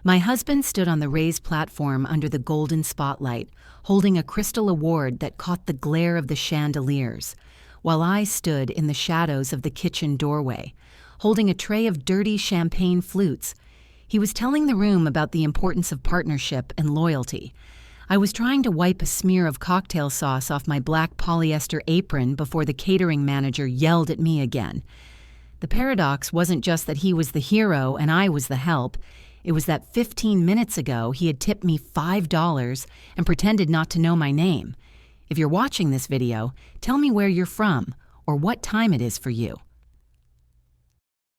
My husband stood on the raised platform under the golden spotlight, holding a crystal award that caught the glare of the chandeliers, while I stood in the shadows of the kitchen doorway, holding a tray of dirty champagne flutes. He was telling the room about the importance of partnership and loyalty. I was trying to wipe a smear of cocktail sauce off my black polyester apron before the catering manager yelled at me again. The paradox wasn't just that he was the hero and I was the help. It was that 15 minutes ago he had tipped me $5 and pretended not to know my name. If you're watching this video, tell me where you're from or what time it is for you.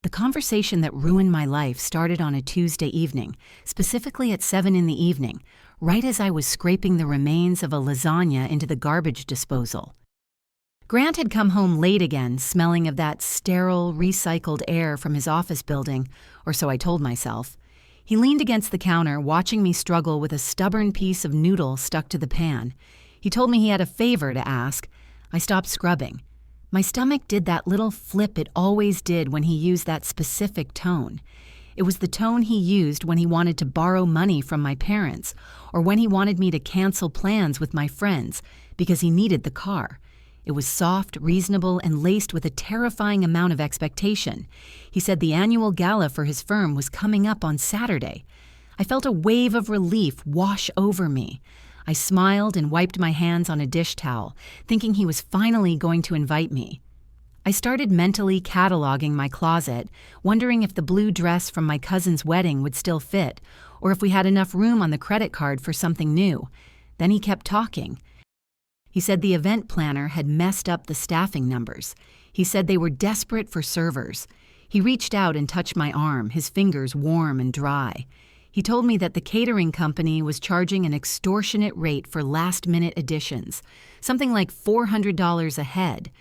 The conversation that ruined my life started on a Tuesday evening, specifically at 7 in the evening, right as I was scraping the remains of a lasagna into the garbage disposal. Grant had come home late again, smelling of that sterile, recycled air from his office building, or so I told myself. He leaned against the counter, watching me struggle with a stubborn piece of noodle stuck to the pan. He told me he had a favor to ask. I stopped scrubbing. My stomach did that little flip it always did when he used that specific tone. It was the tone he used when he wanted to borrow money from my parents, or when he wanted me to cancel plans with my friends because he needed the car. It was soft, reasonable, and laced with a terrifying amount of expectation. He said the annual gala for his firm was coming up on Saturday. I felt a wave of relief wash over me. I smiled and wiped my hands on a dish towel, thinking he was finally going to invite me. I started mentally cataloging my closet, wondering if the blue dress from my cousin's wedding would still fit, or if we had enough room on the credit card for something new. Then he kept talking. He said the event planner had messed up the staffing numbers. He said they were desperate for servers. He reached out and touched my arm, his fingers warm and dry. He told me that the catering company was charging an extortionate rate for last-minute additions, something like $400 a head.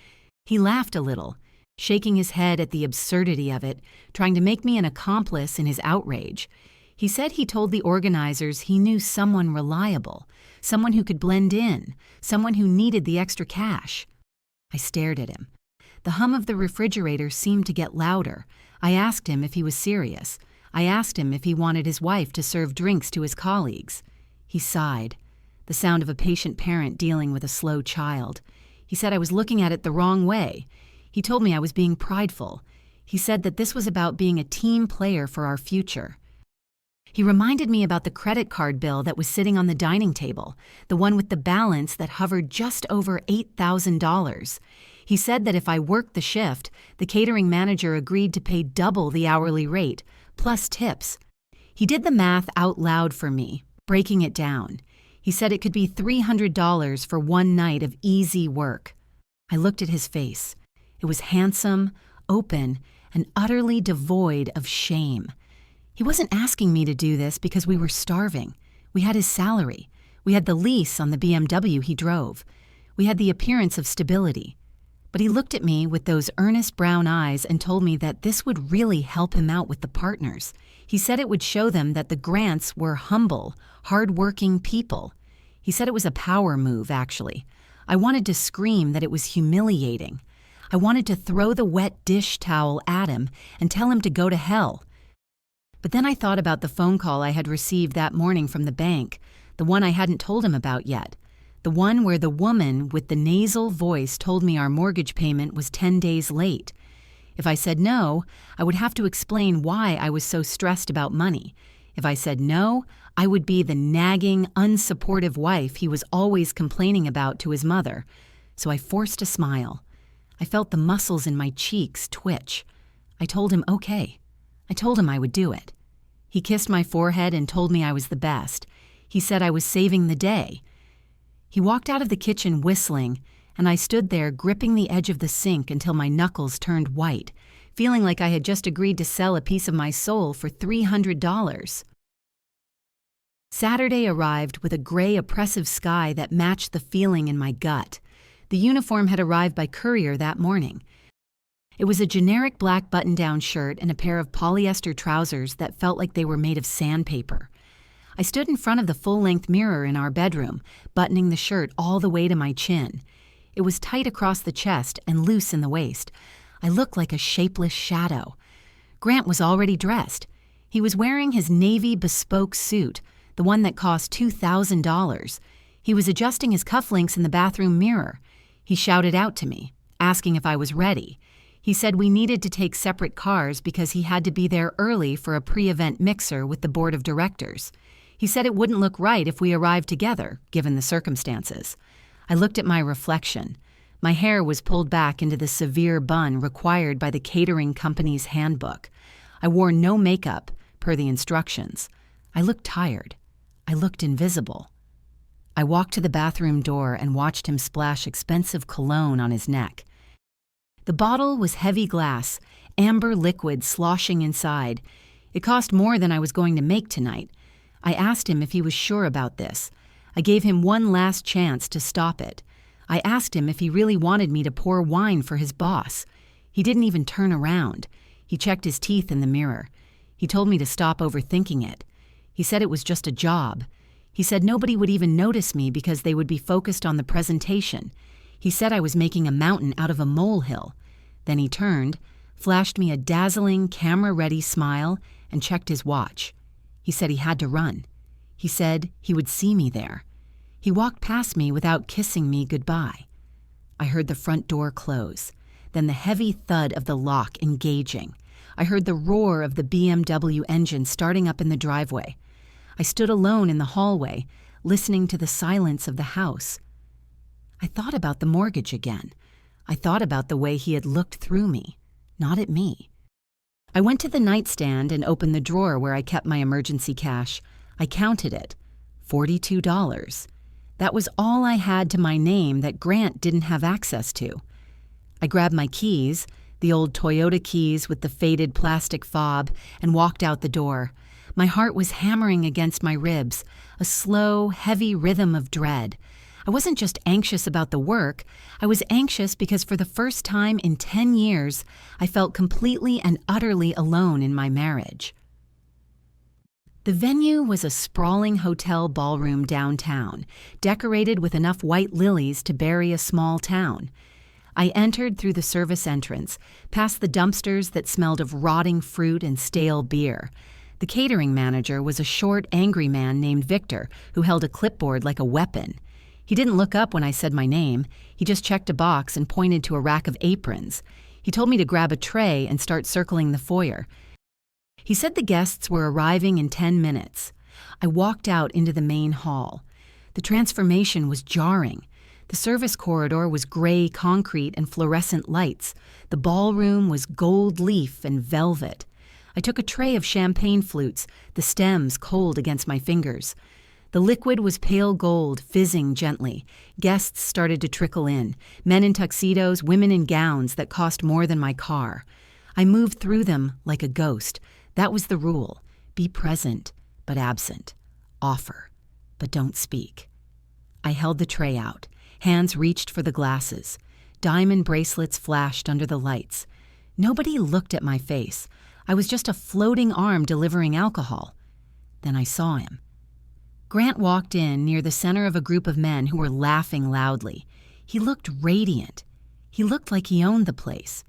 He laughed a little, shaking his head at the absurdity of it, trying to make me an accomplice in his outrage. He said he told the organizers he knew someone reliable, someone who could blend in, someone who needed the extra cash. I stared at him. The hum of the refrigerator seemed to get louder. I asked him if he was serious. I asked him if he wanted his wife to serve drinks to his colleagues. He sighed, the sound of a patient parent dealing with a slow child. He said I was looking at it the wrong way. He told me I was being prideful. He said that this was about being a team player for our future. He reminded me about the credit card bill that was sitting on the dining table, the one with the balance that hovered just over $8,000. He said that if I worked the shift, the catering manager agreed to pay double the hourly rate, plus tips. He did the math out loud for me, breaking it down. He said it could be $300 for one night of easy work. I looked at his face. It was handsome, open, and utterly devoid of shame. He wasn't asking me to do this because we were starving. We had his salary. We had the lease on the BMW he drove. We had the appearance of stability. But he looked at me with those earnest brown eyes and told me that this would really help him out with the partners. He said it would show them that the Grants were humble, hard-working people. He said it was a power move, actually. I wanted to scream that it was humiliating. I wanted to throw the wet dish towel at him and tell him to go to hell. But then I thought about the phone call I had received that morning from the bank, the one I hadn't told him about yet. The one where the woman with the nasal voice told me our mortgage payment was 10 days late. If I said no, I would have to explain why I was so stressed about money. If I said no, I would be the nagging, unsupportive wife he was always complaining about to his mother. So I forced a smile. I felt the muscles in my cheeks twitch. I told him okay. I told him I would do it. He kissed my forehead and told me I was the best. He said I was saving the day. He walked out of the kitchen whistling, and I stood there gripping the edge of the sink until my knuckles turned white, feeling like I had just agreed to sell a piece of my soul for $300. Saturday arrived with a gray, oppressive sky that matched the feeling in my gut. The uniform had arrived by courier that morning. It was a generic black button-down shirt and a pair of polyester trousers that felt like they were made of sandpaper. I stood in front of the full-length mirror in our bedroom, buttoning the shirt all the way to my chin. It was tight across the chest and loose in the waist. I looked like a shapeless shadow. Grant was already dressed. He was wearing his navy bespoke suit, the one that cost $2,000. He was adjusting his cufflinks in the bathroom mirror. He shouted out to me, asking if I was ready. He said we needed to take separate cars because he had to be there early for a pre-event mixer with the board of directors. He said it wouldn't look right if we arrived together, given the circumstances. I looked at my reflection. My hair was pulled back into the severe bun required by the catering company's handbook. I wore no makeup, per the instructions. I looked tired. I looked invisible. I walked to the bathroom door and watched him splash expensive cologne on his neck. The bottle was heavy glass, amber liquid sloshing inside. It cost more than I was going to make tonight. I asked him if he was sure about this. I gave him one last chance to stop it. I asked him if he really wanted me to pour wine for his boss. He didn't even turn around. He checked his teeth in the mirror. He told me to stop overthinking it. He said it was just a job. He said nobody would even notice me because they would be focused on the presentation. He said I was making a mountain out of a molehill. Then he turned, flashed me a dazzling, camera-ready smile, and checked his watch. He said he had to run. He said he would see me there. He walked past me without kissing me goodbye. I heard the front door close, then the heavy thud of the lock engaging. I heard the roar of the BMW engine starting up in the driveway. I stood alone in the hallway, listening to the silence of the house. I thought about the mortgage again. I thought about the way he had looked through me, not at me. I went to the nightstand and opened the drawer where I kept my emergency cash. I counted it. $42. That was all I had to my name that Grant didn't have access to. I grabbed my keys, the old Toyota keys with the faded plastic fob, and walked out the door. My heart was hammering against my ribs, a slow, heavy rhythm of dread. I wasn't just anxious about the work. I was anxious because for the first time in 10 years, I felt completely and utterly alone in my marriage. The venue was a sprawling hotel ballroom downtown, decorated with enough white lilies to bury a small town. I entered through the service entrance, past the dumpsters that smelled of rotting fruit and stale beer. The catering manager was a short, angry man named Victor who held a clipboard like a weapon. He didn't look up when I said my name. He just checked a box and pointed to a rack of aprons. He told me to grab a tray and start circling the foyer. He said the guests were arriving in 10 minutes. I walked out into the main hall. The transformation was jarring. The service corridor was gray concrete and fluorescent lights. The ballroom was gold leaf and velvet. I took a tray of champagne flutes, the stems cold against my fingers. The liquid was pale gold, fizzing gently. Guests started to trickle in, men in tuxedos, women in gowns that cost more than my car. I moved through them like a ghost. That was the rule. Be present, but absent. Offer, but don't speak. I held the tray out. Hands reached for the glasses. Diamond bracelets flashed under the lights. Nobody looked at my face. I was just a floating arm delivering alcohol. Then I saw him. Grant walked in near the center of a group of men who were laughing loudly. He looked radiant. He looked like he owned the place.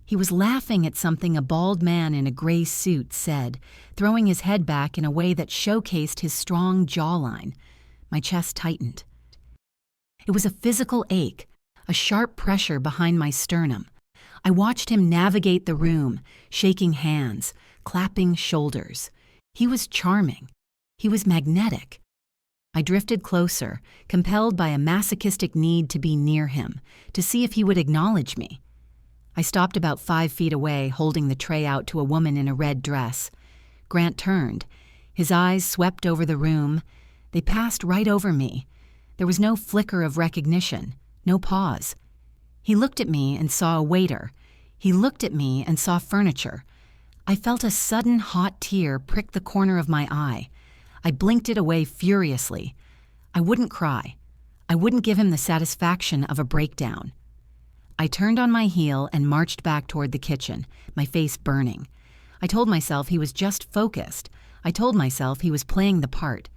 He was laughing at something a bald man in a gray suit said, throwing his head back in a way that showcased his strong jawline. My chest tightened. It was a physical ache, a sharp pressure behind my sternum. I watched him navigate the room, shaking hands, clapping shoulders. He was charming. He was magnetic. I drifted closer, compelled by a masochistic need to be near him, to see if he would acknowledge me. I stopped about 5 feet away, holding the tray out to a woman in a red dress. Grant turned. His eyes swept over the room. They passed right over me. There was no flicker of recognition, no pause. He looked at me and saw a waiter. He looked at me and saw furniture. I felt a sudden hot tear prick the corner of my eye. I blinked it away furiously. I wouldn't cry. I wouldn't give him the satisfaction of a breakdown. I turned on my heel and marched back toward the kitchen, my face burning. I told myself he was just focused. I told myself he was playing the part.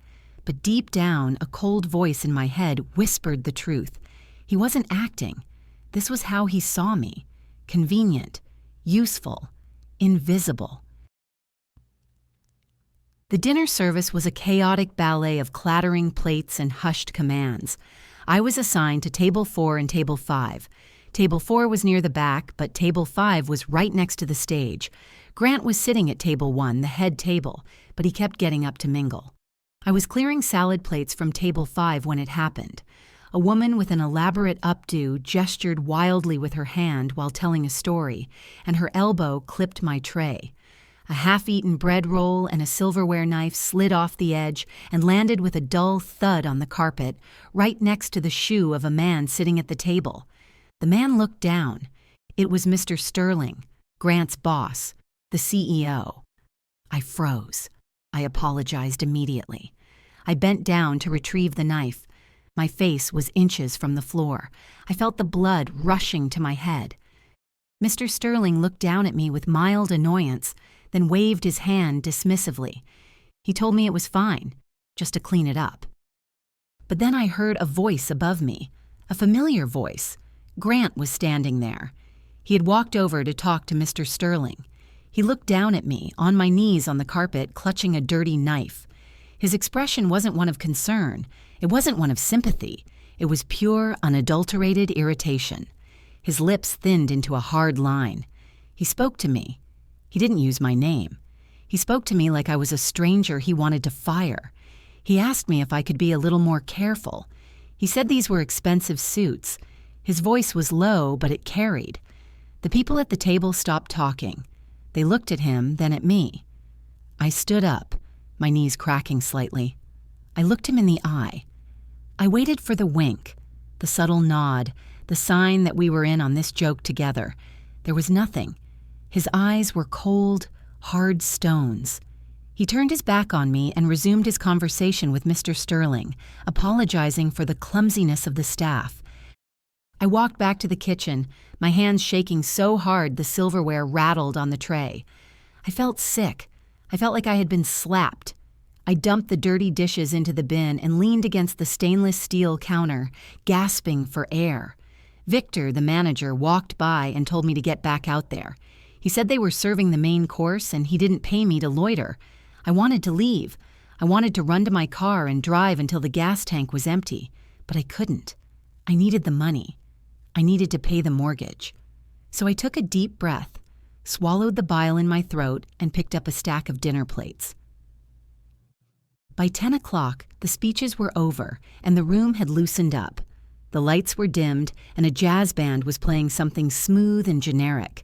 But deep down, a cold voice in my head whispered the truth. He wasn't acting. This was how he saw me. Convenient, useful, invisible. The dinner service was a chaotic ballet of clattering plates and hushed commands. I was assigned to Table 4 and Table 5. Table 4 was near the back, but Table 5 was right next to the stage. Grant was sitting at Table 1, the head table, but he kept getting up to mingle. I was clearing salad plates from Table 5 when it happened. A woman with an elaborate updo gestured wildly with her hand while telling a story, and her elbow clipped my tray. A half-eaten bread roll and a silverware knife slid off the edge and landed with a dull thud on the carpet, right next to the shoe of a man sitting at the table. The man looked down. It was Mr. Sterling, Grant's boss, the CEO. I froze. I apologized immediately. I bent down to retrieve the knife. My face was inches from the floor. I felt the blood rushing to my head. Mr. Sterling looked down at me with mild annoyance, then waved his hand dismissively. He told me it was fine, just to clean it up. But then I heard a voice above me, a familiar voice. Grant was standing there. He had walked over to talk to Mr. Sterling. He looked down at me, on my knees on the carpet, clutching a dirty knife. His expression wasn't one of concern. It wasn't one of sympathy. It was pure, unadulterated irritation. His lips thinned into a hard line. He spoke to me. He didn't use my name. He spoke to me like I was a stranger he wanted to fire. He asked me if I could be a little more careful. He said these were expensive suits. His voice was low, but it carried. The people at the table stopped talking. They looked at him, then at me. I stood up, my knees cracking slightly. I looked him in the eye. I waited for the wink, the subtle nod, the sign that we were in on this joke together. There was nothing. His eyes were cold, hard stones. He turned his back on me and resumed his conversation with Mr. Sterling, apologizing for the clumsiness of the staff. I walked back to the kitchen, my hands shaking so hard the silverware rattled on the tray. I felt sick. I felt like I had been slapped. I dumped the dirty dishes into the bin and leaned against the stainless steel counter, gasping for air. Victor, the manager, walked by and told me to get back out there. He said they were serving the main course and he didn't pay me to loiter. I wanted to leave. I wanted to run to my car and drive until the gas tank was empty, but I couldn't. I needed the money. I needed to pay the mortgage. So I took a deep breath, swallowed the bile in my throat, and picked up a stack of dinner plates. By 10 o'clock, the speeches were over and the room had loosened up. The lights were dimmed and a jazz band was playing something smooth and generic.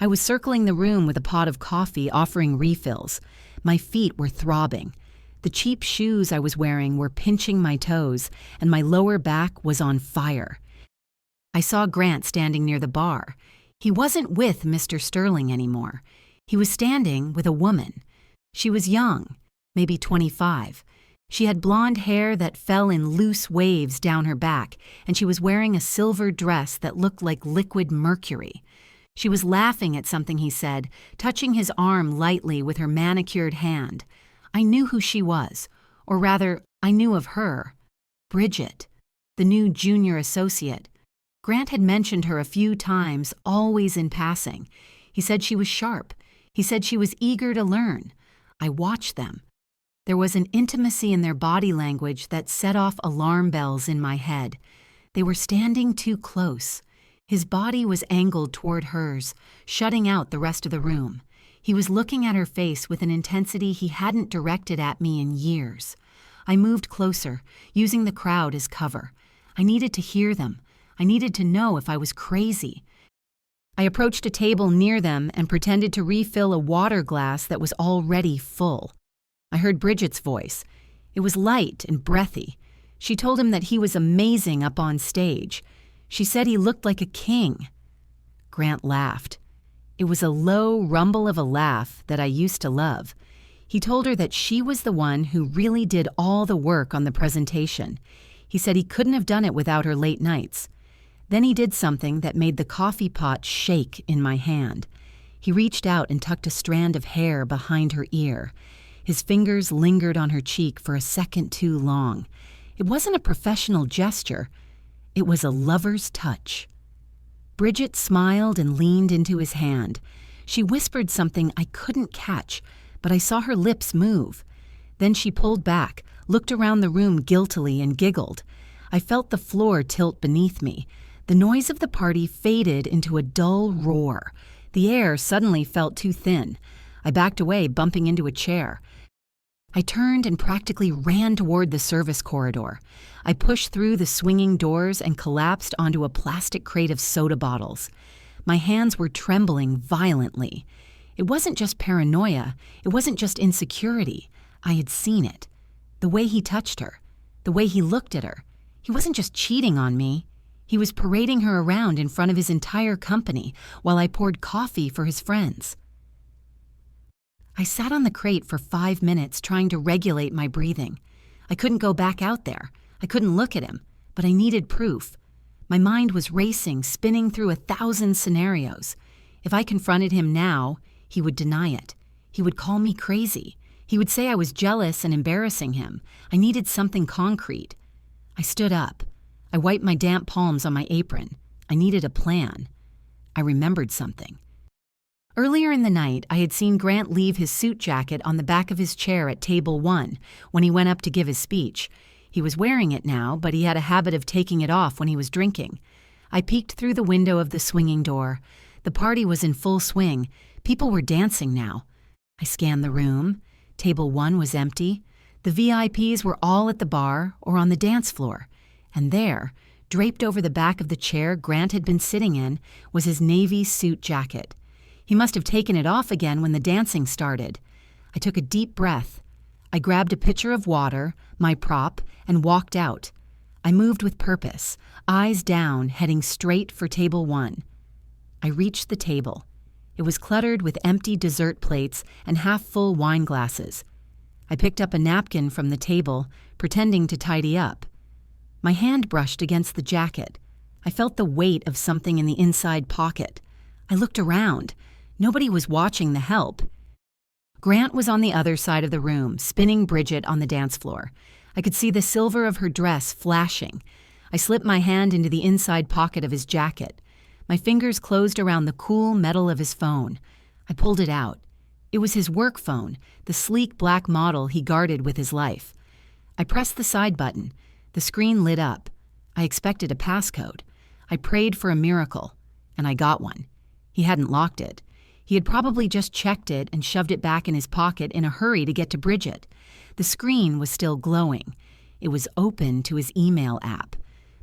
I was circling the room with a pot of coffee, offering refills. My feet were throbbing. The cheap shoes I was wearing were pinching my toes, and my lower back was on fire. I saw Grant standing near the bar. He wasn't with Mr. Sterling anymore. He was standing with a woman. She was young, maybe 25. She had blonde hair that fell in loose waves down her back, and she was wearing a silver dress that looked like liquid mercury. She was laughing at something he said, touching his arm lightly with her manicured hand. I knew who she was, or rather, I knew of her. Bridget, the new junior associate. Grant had mentioned her a few times, always in passing. He said she was sharp. He said she was eager to learn. I watched them. There was an intimacy in their body language that set off alarm bells in my head. They were standing too close. His body was angled toward hers, shutting out the rest of the room. He was looking at her face with an intensity he hadn't directed at me in years. I moved closer, using the crowd as cover. I needed to hear them. I needed to know if I was crazy. I approached a table near them and pretended to refill a water glass that was already full. I heard Bridget's voice. It was light and breathy. She told him that he was amazing up on stage. She said he looked like a king. Grant laughed. It was a low rumble of a laugh that I used to love. He told her that she was the one who really did all the work on the presentation. He said he couldn't have done it without her late nights. Then he did something that made the coffee pot shake in my hand. He reached out and tucked a strand of hair behind her ear. His fingers lingered on her cheek for a second too long. It wasn't a professional gesture. It was a lover's touch. Bridget smiled and leaned into his hand. She whispered something I couldn't catch, but I saw her lips move. Then she pulled back, looked around the room guiltily, and giggled. I felt the floor tilt beneath me. The noise of the party faded into a dull roar. The air suddenly felt too thin. I backed away, bumping into a chair. I turned and practically ran toward the service corridor. I pushed through the swinging doors and collapsed onto a plastic crate of soda bottles. My hands were trembling violently. It wasn't just paranoia. It wasn't just insecurity. I had seen it. The way he touched her. The way he looked at her. He wasn't just cheating on me. He was parading her around in front of his entire company while I poured coffee for his friends. I sat on the crate for 5 minutes trying to regulate my breathing. I couldn't go back out there. I couldn't look at him, but I needed proof. My mind was racing, spinning through 1,000 scenarios. If I confronted him now, he would deny it. He would call me crazy. He would say I was jealous and embarrassing him. I needed something concrete. I stood up. I wiped my damp palms on my apron. I needed a plan. I remembered something. Earlier in the night, I had seen Grant leave his suit jacket on the back of his chair at table 1 when he went up to give his speech. He was wearing it now, but he had a habit of taking it off when he was drinking. I peeked through the window of the swinging door. The party was in full swing. People were dancing now. I scanned the room. Table 1 was empty. The VIPs were all at the bar or on the dance floor. And there, draped over the back of the chair Grant had been sitting in, was his navy suit jacket. He must have taken it off again when the dancing started. I took a deep breath. I grabbed a pitcher of water, my prop, and walked out. I moved with purpose, eyes down, heading straight for table 1. I reached the table. It was cluttered with empty dessert plates and half-full wine glasses. I picked up a napkin from the table, pretending to tidy up. My hand brushed against the jacket. I felt the weight of something in the inside pocket. I looked around. Nobody was watching the help. Grant was on the other side of the room, spinning Bridget on the dance floor. I could see the silver of her dress flashing. I slipped my hand into the inside pocket of his jacket. My fingers closed around the cool metal of his phone. I pulled it out. It was his work phone, the sleek black model he guarded with his life. I pressed the side button. The screen lit up. I expected a passcode. I prayed for a miracle, and I got one. He hadn't locked it. He had probably just checked it and shoved it back in his pocket in a hurry to get to Bridget. The screen was still glowing. It was open to his email app.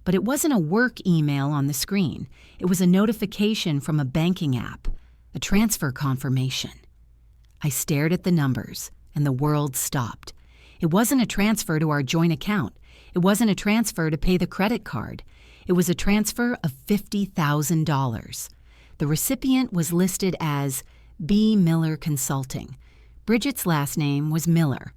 But it wasn't a work email on the screen. It was a notification from a banking app, a transfer confirmation. I stared at the numbers, and the world stopped. It wasn't a transfer to our joint account. It wasn't a transfer to pay the credit card. It was a transfer of $50,000. The recipient was listed as B. Miller Consulting. Bridget's last name was Miller.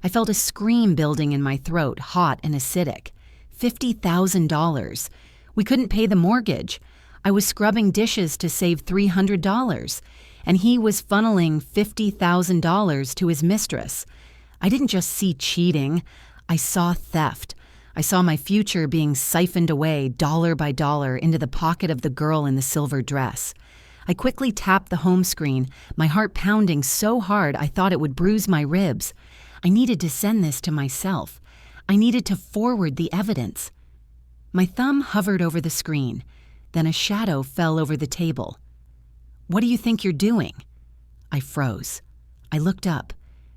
I felt a scream building in my throat, hot and acidic. $50,000. We couldn't pay the mortgage. I was scrubbing dishes to save $300, and he was funneling $50,000 to his mistress. I didn't just see cheating. I saw theft. I saw my future being siphoned away dollar by dollar into the pocket of the girl in the silver dress. I quickly tapped the home screen, my heart pounding so hard I thought it would bruise my ribs. I needed to send this to myself. I needed to forward the evidence. My thumb hovered over the screen. Then a shadow fell over the table. "What do you think you're doing?" I froze. I looked up.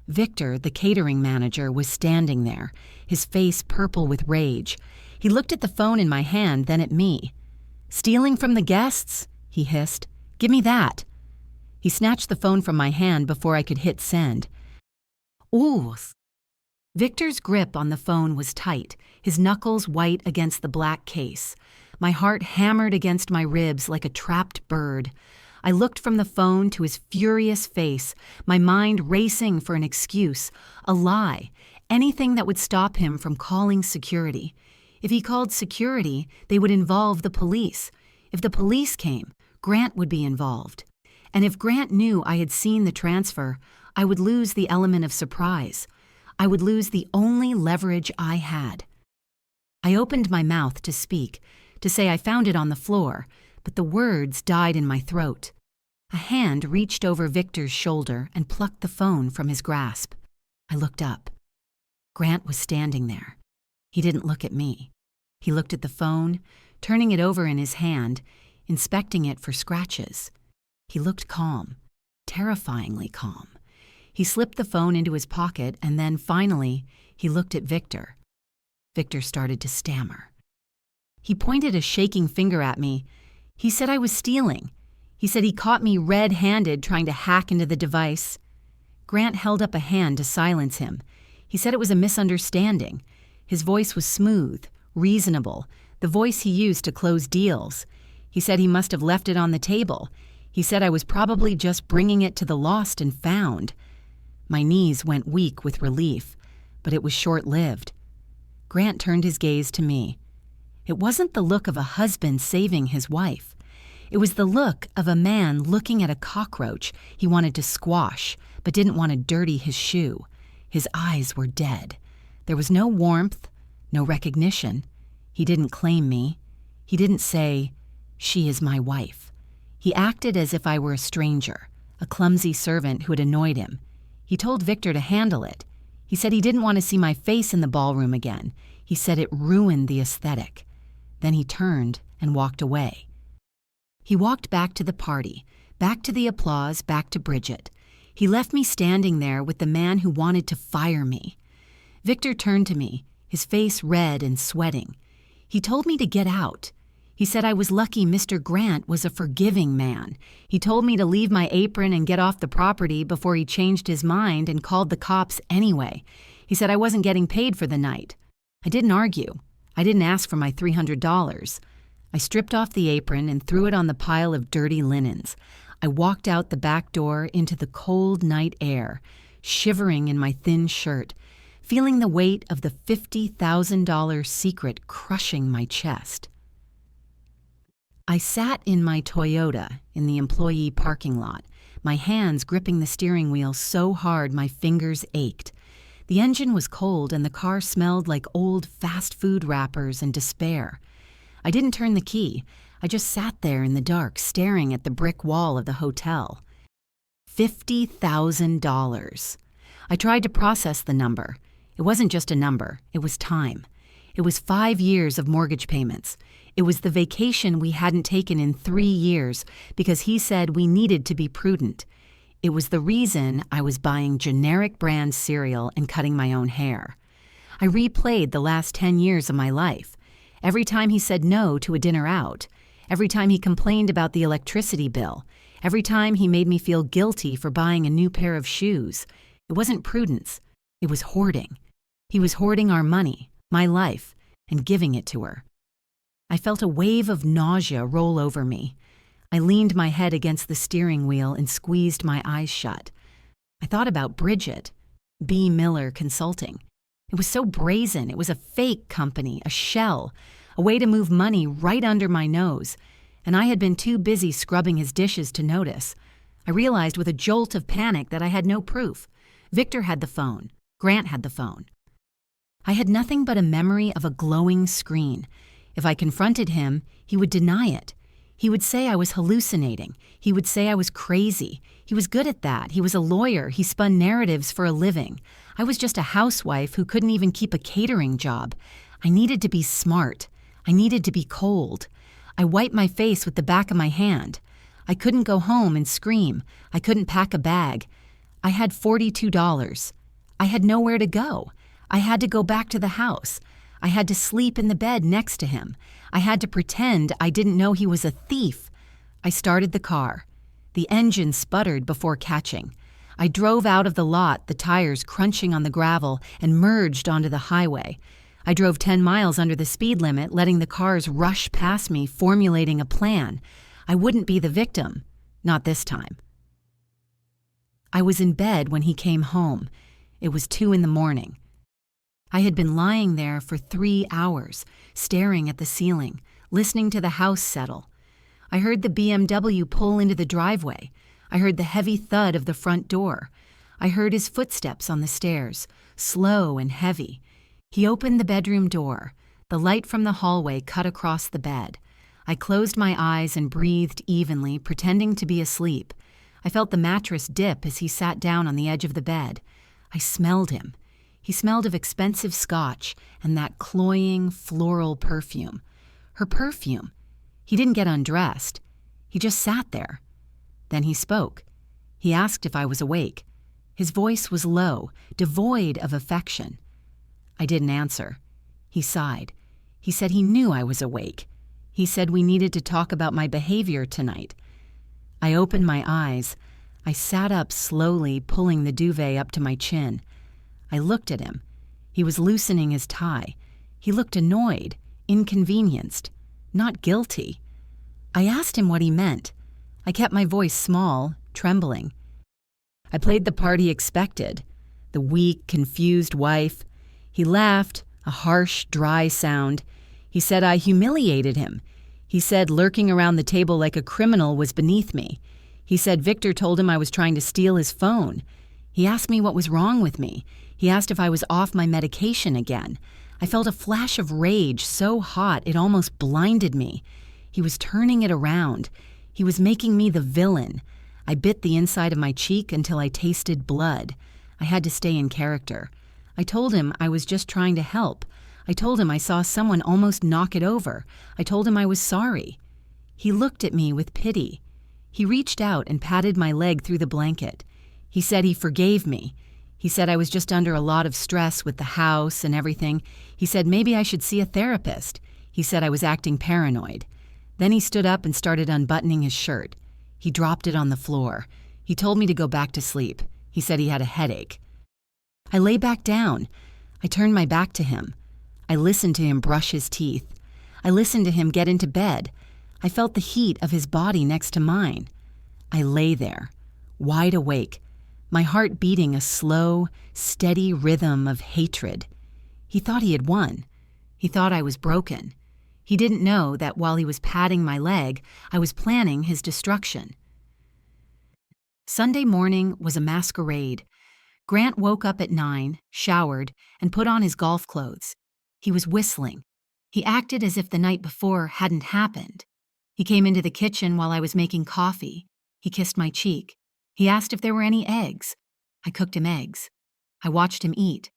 Victor, the catering manager, was standing there, his face purple with rage. He looked at the phone in my hand, then at me. "Stealing from the guests?" he hissed. "Give me that." He snatched the phone from my hand before I could hit send. Ooh. Victor's grip on the phone was tight, his knuckles white against the black case. My heart hammered against my ribs like a trapped bird. I looked from the phone to his furious face, my mind racing for an excuse, a lie, anything that would stop him from calling security. If he called security, they would involve the police. If the police came, Grant would be involved. And if Grant knew I had seen the transfer, I would lose the element of surprise. I would lose the only leverage I had. I opened my mouth to speak, to say I found it on the floor, but the words died in my throat. A hand reached over Victor's shoulder and plucked the phone from his grasp. I looked up. Grant was standing there. He didn't look at me. He looked at the phone, turning it over in his hand, inspecting it for scratches. He looked calm, terrifyingly calm. He slipped the phone into his pocket, and then, finally, he looked at Victor. Victor started to stammer. He pointed a shaking finger at me. He said I was stealing. He said he caught me red-handed trying to hack into the device. Grant held up a hand to silence him. He said it was a misunderstanding. His voice was smooth, reasonable, the voice he used to close deals. He said he must have left it on the table. He said I was probably just bringing it to the lost and found. My knees went weak with relief, but it was short-lived. Grant turned his gaze to me. It wasn't the look of a husband saving his wife. It was the look of a man looking at a cockroach he wanted to squash, but didn't want to dirty his shoe. His eyes were dead. There was no warmth, no recognition. He didn't claim me. He didn't say, "She is my wife." He acted as if I were a stranger, a clumsy servant who had annoyed him. He told Victor to handle it. He said he didn't want to see my face in the ballroom again. He said it ruined the aesthetic. Then he turned and walked away. He walked back to the party, back to the applause, back to Bridget. He left me standing there with the man who wanted to fire me. Victor turned to me, his face red and sweating. He told me to get out. He said I was lucky Mr. Grant was a forgiving man. He told me to leave my apron and get off the property before he changed his mind and called the cops anyway. He said I wasn't getting paid for the night. I didn't argue. I didn't ask for my $300. I stripped off the apron and threw it on the pile of dirty linens. I walked out the back door into the cold night air, shivering in my thin shirt, feeling the weight of the $50,000 secret crushing my chest. I sat in my Toyota in the employee parking lot, my hands gripping the steering wheel so hard my fingers ached. The engine was cold and the car smelled like old fast food wrappers and despair. I didn't turn the key. I just sat there in the dark, staring at the brick wall of the hotel. $50,000. I tried to process the number. It wasn't just a number, it was time. It was 5 years of mortgage payments. It was the vacation we hadn't taken in 3 years because he said we needed to be prudent. It was the reason I was buying generic brand cereal and cutting my own hair. I replayed the last 10 years of my life. Every time he said no to a dinner out, every time he complained about the electricity bill, every time he made me feel guilty for buying a new pair of shoes. It wasn't prudence, it was hoarding. He was hoarding our money, my life, and giving it to her. I felt a wave of nausea roll over me. I leaned my head against the steering wheel and squeezed my eyes shut. I thought about Bridget, B. Miller Consulting. It was so brazen. It was a fake company, a shell, a way to move money right under my nose, and I had been too busy scrubbing his dishes to notice. I realized with a jolt of panic that I had no proof. Victor had the phone. Grant had the phone. I had nothing but a memory of a glowing screen. If I confronted him, he would deny it. He would say I was hallucinating. He would say I was crazy. He was good at that. He was a lawyer. He spun narratives for a living. I was just a housewife who couldn't even keep a catering job. I needed to be smart. I needed to be cold. I wiped my face with the back of my hand. I couldn't go home and scream. I couldn't pack a bag. I had $42. I had nowhere to go. I had to go back to the house. I had to sleep in the bed next to him. I had to pretend I didn't know he was a thief. I started the car. The engine sputtered before catching. I drove out of the lot, the tires crunching on the gravel, and merged onto the highway. I drove 10 miles under the speed limit, letting the cars rush past me, formulating a plan. I wouldn't be the victim. Not this time. I was in bed when he came home. It was 2 a.m. I had been lying there for 3 hours, staring at the ceiling, listening to the house settle. I heard the BMW pull into the driveway. I heard the heavy thud of the front door. I heard his footsteps on the stairs, slow and heavy. He opened the bedroom door. The light from the hallway cut across the bed. I closed my eyes and breathed evenly, pretending to be asleep. I felt the mattress dip as he sat down on the edge of the bed. I smelled him. He smelled of expensive scotch and that cloying, floral perfume. Her perfume. He didn't get undressed. He just sat there. Then he spoke. He asked if I was awake. His voice was low, devoid of affection. I didn't answer. He sighed. He said he knew I was awake. He said we needed to talk about my behavior tonight. I opened my eyes. I sat up slowly, pulling the duvet up to my chin. I looked at him. He was loosening his tie. He looked annoyed, inconvenienced, not guilty. I asked him what he meant. I kept my voice small, trembling. I played the part he expected, the weak, confused wife. He laughed, a harsh, dry sound. He said I humiliated him. He said lurking around the table like a criminal was beneath me. He said Victor told him I was trying to steal his phone. He asked me what was wrong with me. He asked if I was off my medication again. I felt a flash of rage so hot it almost blinded me. He was turning it around. He was making me the villain. I bit the inside of my cheek until I tasted blood. I had to stay in character. I told him I was just trying to help. I told him I saw someone almost knock it over. I told him I was sorry. He looked at me with pity. He reached out and patted my leg through the blanket. He said he forgave me. He said I was just under a lot of stress with the house and everything. He said maybe I should see a therapist. He said I was acting paranoid. Then he stood up and started unbuttoning his shirt. He dropped it on the floor. He told me to go back to sleep. He said he had a headache. I lay back down. I turned my back to him. I listened to him brush his teeth. I listened to him get into bed. I felt the heat of his body next to mine. I lay there, wide awake, my heart beating a slow, steady rhythm of hatred. He thought he had won. He thought I was broken. He didn't know that while he was patting my leg, I was planning his destruction. Sunday morning was a masquerade. Grant woke up at 9, showered, and put on his golf clothes. He was whistling. He acted as if the night before hadn't happened. He came into the kitchen while I was making coffee. He kissed my cheek. He asked if there were any eggs. I cooked him eggs. I watched him eat.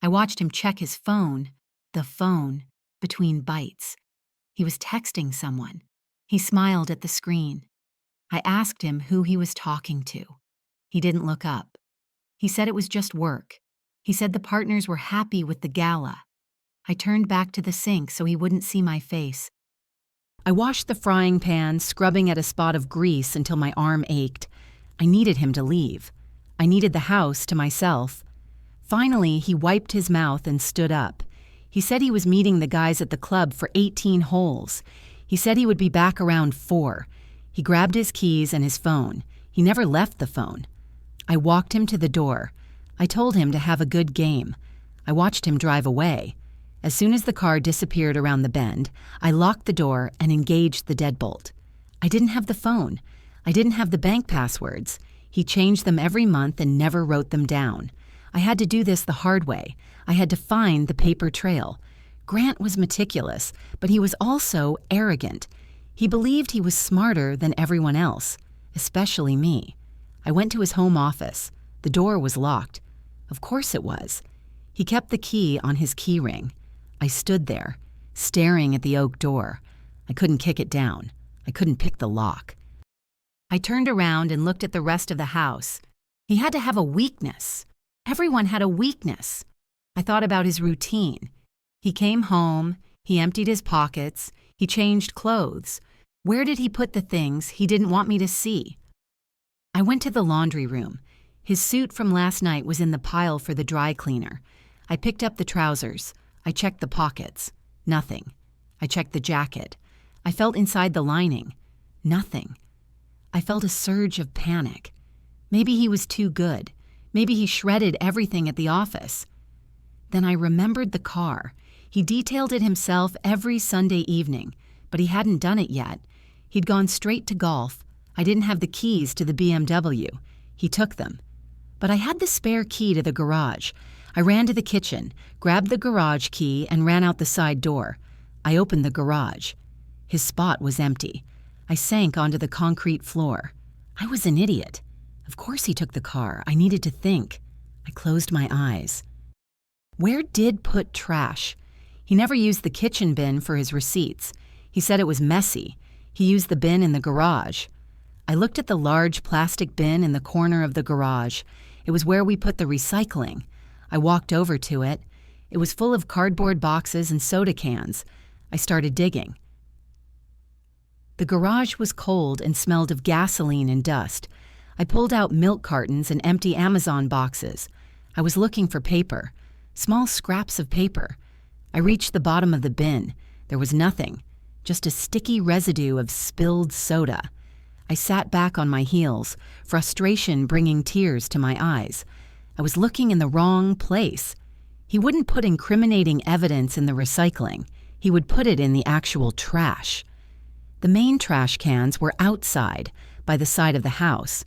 I watched him check his phone, the phone, between bites. He was texting someone. He smiled at the screen. I asked him who he was talking to. He didn't look up. He said it was just work. He said the partners were happy with the gala. I turned back to the sink so he wouldn't see my face. I washed the frying pan, scrubbing at a spot of grease until my arm ached. I needed him to leave. I needed the house to myself. Finally, he wiped his mouth and stood up. He said he was meeting the guys at the club for 18 holes. He said he would be back around 4. He grabbed his keys and his phone. He never left the phone. I walked him to the door. I told him to have a good game. I watched him drive away. As soon as the car disappeared around the bend, I locked the door and engaged the deadbolt. I didn't have the phone. I didn't have the bank passwords. He changed them every month and never wrote them down. I had to do this the hard way. I had to find the paper trail. Grant was meticulous, but he was also arrogant. He believed he was smarter than everyone else, especially me. I went to his home office. The door was locked. Of course it was. He kept the key on his key ring. I stood there, staring at the oak door. I couldn't kick it down. I couldn't pick the lock. I turned around and looked at the rest of the house. He had to have a weakness. Everyone had a weakness. I thought about his routine. He came home, he emptied his pockets, he changed clothes. Where did he put the things he didn't want me to see? I went to the laundry room. His suit from last night was in the pile for the dry cleaner. I picked up the trousers. I checked the pockets. Nothing. I checked the jacket. I felt inside the lining. Nothing. I felt a surge of panic. Maybe he was too good. Maybe he shredded everything at the office. Then I remembered the car. He detailed it himself every Sunday evening, but he hadn't done it yet. He'd gone straight to golf. I didn't have the keys to the BMW. He took them. But I had the spare key to the garage. I ran to the kitchen, grabbed the garage key, and ran out the side door. I opened the garage. His spot was empty. I sank onto the concrete floor. I was an idiot. Of course he took the car. I needed to think. I closed my eyes. Where did put trash? He never used the kitchen bin for his receipts. He said it was messy. He used the bin in the garage. I looked at the large plastic bin in the corner of the garage. It was where we put the recycling. I walked over to it. It was full of cardboard boxes and soda cans. I started digging. The garage was cold and smelled of gasoline and dust. I pulled out milk cartons and empty Amazon boxes. I was looking for paper, small scraps of paper. I reached the bottom of the bin. There was nothing, just a sticky residue of spilled soda. I sat back on my heels, frustration bringing tears to my eyes. I was looking in the wrong place. He wouldn't put incriminating evidence in the recycling. He would put it in the actual trash. The main trash cans were outside, by the side of the house.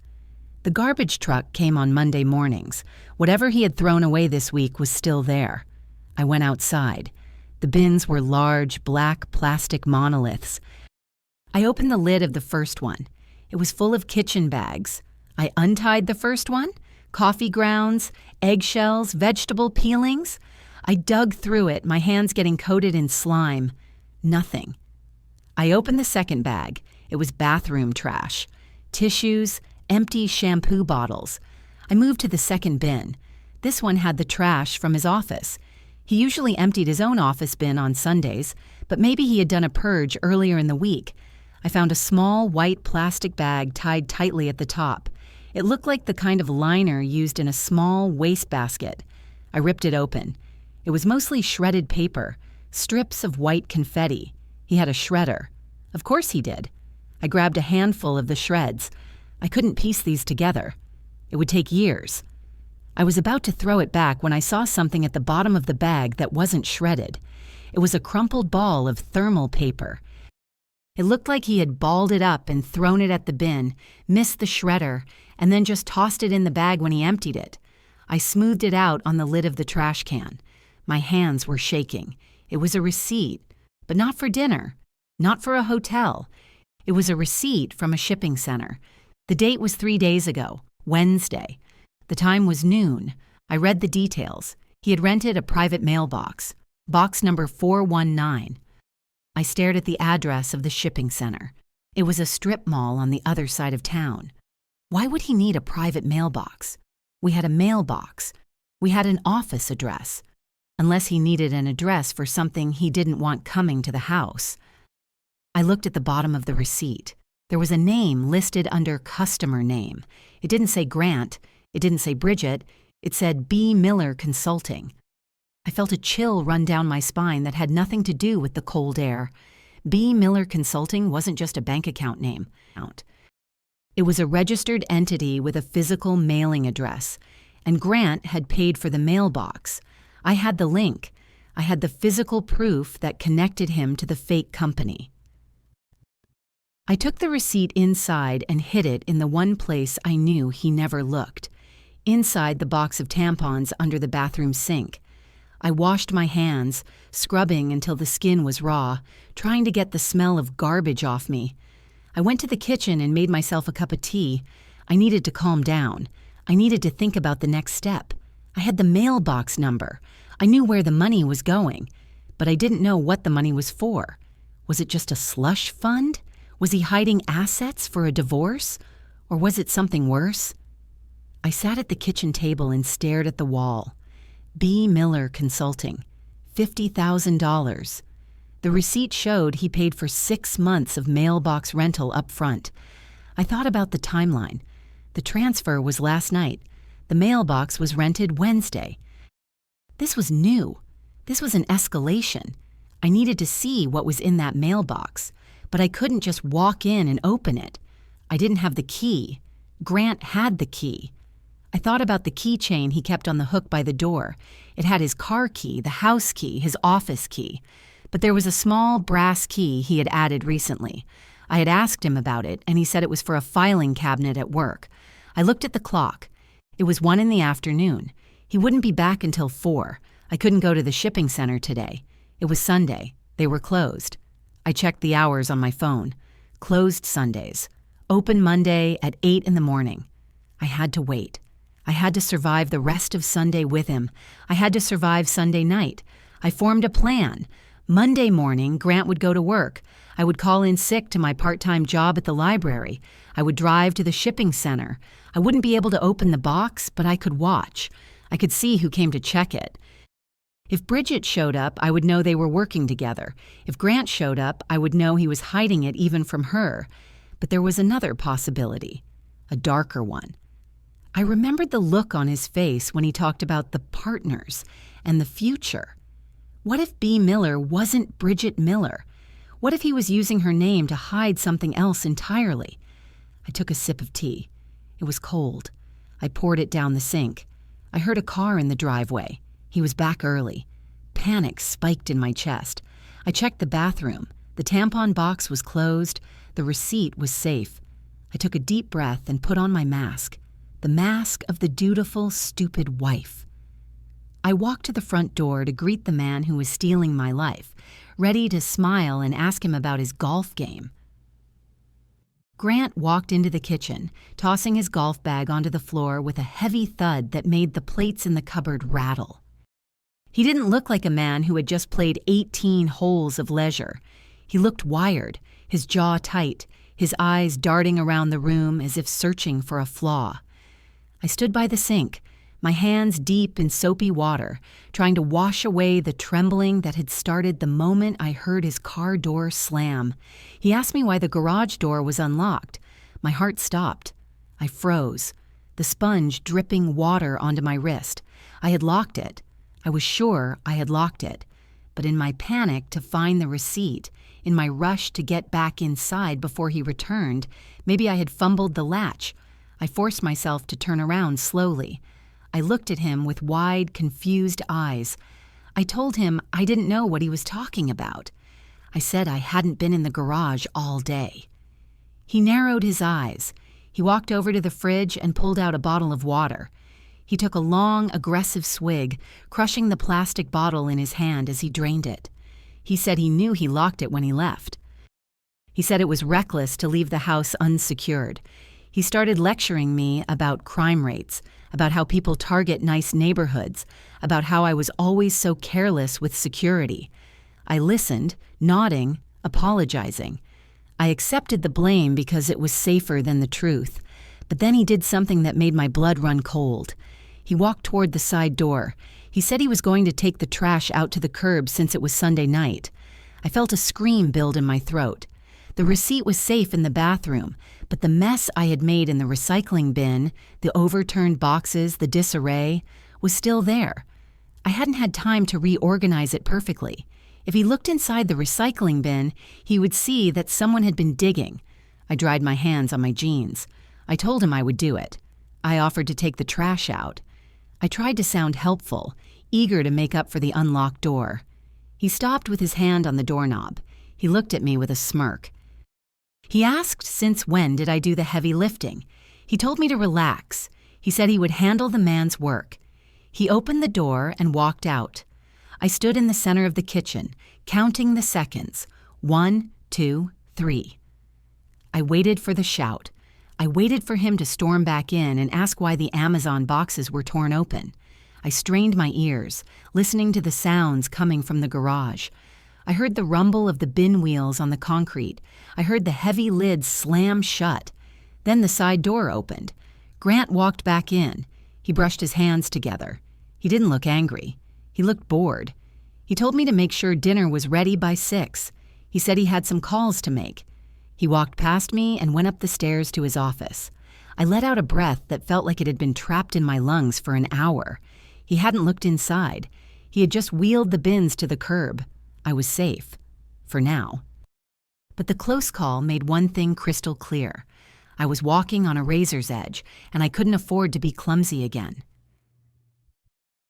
The garbage truck came on Monday mornings. Whatever he had thrown away this week was still there. I went outside. The bins were large, black plastic monoliths. I opened the lid of the first one. It was full of kitchen bags. I untied the first one. Coffee grounds, eggshells, vegetable peelings. I dug through it, my hands getting coated in slime. Nothing. I opened the second bag. It was bathroom trash. Tissues, empty shampoo bottles. I moved to the second bin. This one had the trash from his office. He usually emptied his own office bin on Sundays, but maybe he had done a purge earlier in the week. I found a small white plastic bag tied tightly at the top. It looked like the kind of liner used in a small wastebasket. I ripped it open. It was mostly shredded paper, strips of white confetti. He had a shredder. Of course he did. I grabbed a handful of the shreds. I couldn't piece these together. It would take years. I was about to throw it back when I saw something at the bottom of the bag that wasn't shredded. It was a crumpled ball of thermal paper. It looked like he had balled it up and thrown it at the bin, missed the shredder, and then just tossed it in the bag when he emptied it. I smoothed it out on the lid of the trash can. My hands were shaking. It was a receipt, but not for dinner, not for a hotel. It was a receipt from a shipping center. The date was 3 days ago, Wednesday. The time was noon. I read the details. He had rented a private mailbox, box number 419. I stared at the address of the shipping center. It was a strip mall on the other side of town. Why would he need a private mailbox? We had a mailbox. We had an office address. Unless he needed an address for something he didn't want coming to the house. I looked at the bottom of the receipt. There was a name listed under customer name. It didn't say Grant. It didn't say Bridget. It said B. Miller Consulting. I felt a chill run down my spine that had nothing to do with the cold air. B. Miller Consulting wasn't just a bank account name. It was a registered entity with a physical mailing address, and Grant had paid for the mailbox. I had the link. I had the physical proof that connected him to the fake company. I took the receipt inside and hid it in the one place I knew he never looked, inside the box of tampons under the bathroom sink. I washed my hands, scrubbing until the skin was raw, trying to get the smell of garbage off me. I went to the kitchen and made myself a cup of tea. I needed to calm down. I needed to think about the next step. I had the mailbox number. I knew where the money was going, but I didn't know what the money was for. Was it just a slush fund? Was he hiding assets for a divorce? Or was it something worse? I sat at the kitchen table and stared at the wall. B. Miller Consulting, $50,000. The receipt showed he paid for 6 months of mailbox rental up front. I thought about the timeline. The transfer was last night. The mailbox was rented Wednesday. This was new. This was an escalation. I needed to see what was in that mailbox, but I couldn't just walk in and open it. I didn't have the key. Grant had the key. I thought about the keychain he kept on the hook by the door. It had his car key, the house key, his office key. But there was a small brass key he had added recently. I had asked him about it, and he said it was for a filing cabinet at work. I looked at the clock. It was 1 p.m. He wouldn't be back until 4. I couldn't go to the shipping center today. It was Sunday. They were closed. I checked the hours on my phone. Closed Sundays. Open Monday at 8 a.m. I had to wait. I had to survive the rest of Sunday with him. I had to survive Sunday night. I formed a plan. Monday morning, Grant would go to work. I would call in sick to my part-time job at the library. I would drive to the shipping center. I wouldn't be able to open the box, but I could watch. I could see who came to check it. If Bridget showed up, I would know they were working together. If Grant showed up, I would know he was hiding it even from her. But there was another possibility, a darker one. I remembered the look on his face when he talked about the partners and the future. What if B. Miller wasn't Bridget Miller? What if he was using her name to hide something else entirely? I took a sip of tea. It was cold. I poured it down the sink. I heard a car in the driveway. He was back early. Panic spiked in my chest. I checked the bathroom. The tampon box was closed. The receipt was safe. I took a deep breath and put on my mask. The mask of the dutiful, stupid wife. I walked to the front door to greet the man who was stealing my life, ready to smile and ask him about his golf game. Grant walked into the kitchen, tossing his golf bag onto the floor with a heavy thud that made the plates in the cupboard rattle. He didn't look like a man who had just played 18 holes of leisure. He looked wired, his jaw tight, his eyes darting around the room as if searching for a flaw. I stood by the sink, my hands deep in soapy water, trying to wash away the trembling that had started the moment I heard his car door slam. He asked me why the garage door was unlocked. My heart stopped. I froze, the sponge dripping water onto my wrist. I had locked it. I was sure I had locked it. But in my panic to find the receipt, in my rush to get back inside before he returned, maybe I had fumbled the latch. I forced myself to turn around slowly. I looked at him with wide, confused eyes. I told him I didn't know what he was talking about. I said I hadn't been in the garage all day. He narrowed his eyes. He walked over to the fridge and pulled out a bottle of water. He took a long, aggressive swig, crushing the plastic bottle in his hand as he drained it. He said he knew he locked it when he left. He said it was reckless to leave the house unsecured. He started lecturing me about crime rates, about how people target nice neighborhoods, about how I was always so careless with security. I listened, nodding, apologizing. I accepted the blame because it was safer than the truth. But then he did something that made my blood run cold. He walked toward the side door. He said he was going to take the trash out to the curb since it was Sunday night. I felt a scream build in my throat. The receipt was safe in the bathroom, but the mess I had made in the recycling bin, the overturned boxes, the disarray, was still there. I hadn't had time to reorganize it perfectly. If he looked inside the recycling bin, he would see that someone had been digging. I dried my hands on my jeans. I told him I would do it. I offered to take the trash out. I tried to sound helpful, eager to make up for the unlocked door. He stopped with his hand on the doorknob. He looked at me with a smirk. He asked since when did I do the heavy lifting. He told me to relax. He said he would handle the man's work. He opened the door and walked out. I stood in the center of the kitchen, counting the seconds. 1, 2, 3. I waited for the shout. I waited for him to storm back in and ask why the Amazon boxes were torn open. I strained my ears, listening to the sounds coming from the garage. I heard the rumble of the bin wheels on the concrete. I heard the heavy lid slam shut. Then the side door opened. Grant walked back in. He brushed his hands together. He didn't look angry. He looked bored. He told me to make sure dinner was ready by 6. He said he had some calls to make. He walked past me and went up the stairs to his office. I let out a breath that felt like it had been trapped in my lungs for an hour. He hadn't looked inside. He had just wheeled the bins to the curb. I was safe. For now. But the close call made one thing crystal clear. I was walking on a razor's edge, and I couldn't afford to be clumsy again.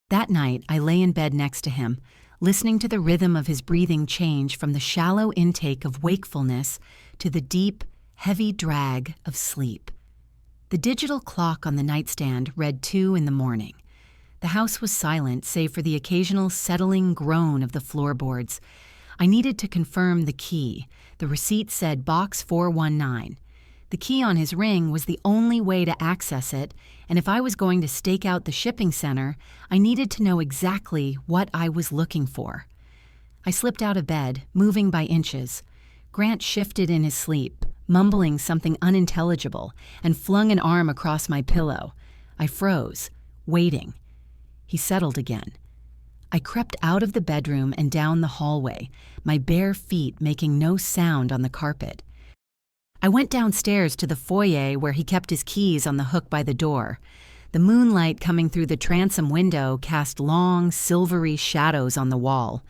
That night, I lay in bed next to him, listening to the rhythm of his breathing change from the shallow intake of wakefulness to the deep, heavy drag of sleep. The digital clock on the nightstand read 2 in the morning. The house was silent save for the occasional settling groan of the floorboards. I needed to confirm the key. The receipt said Box 419. The key on his ring was the only way to access it, and if I was going to stake out the shipping center, I needed to know exactly what I was looking for. I slipped out of bed, moving by inches. Grant shifted in his sleep, mumbling something unintelligible, and flung an arm across my pillow. I froze, waiting. He settled again. I crept out of the bedroom and down the hallway, my bare feet making no sound on the carpet. I went downstairs to the foyer where he kept his keys on the hook by the door. The moonlight coming through the transom window cast long, silvery shadows on the wall.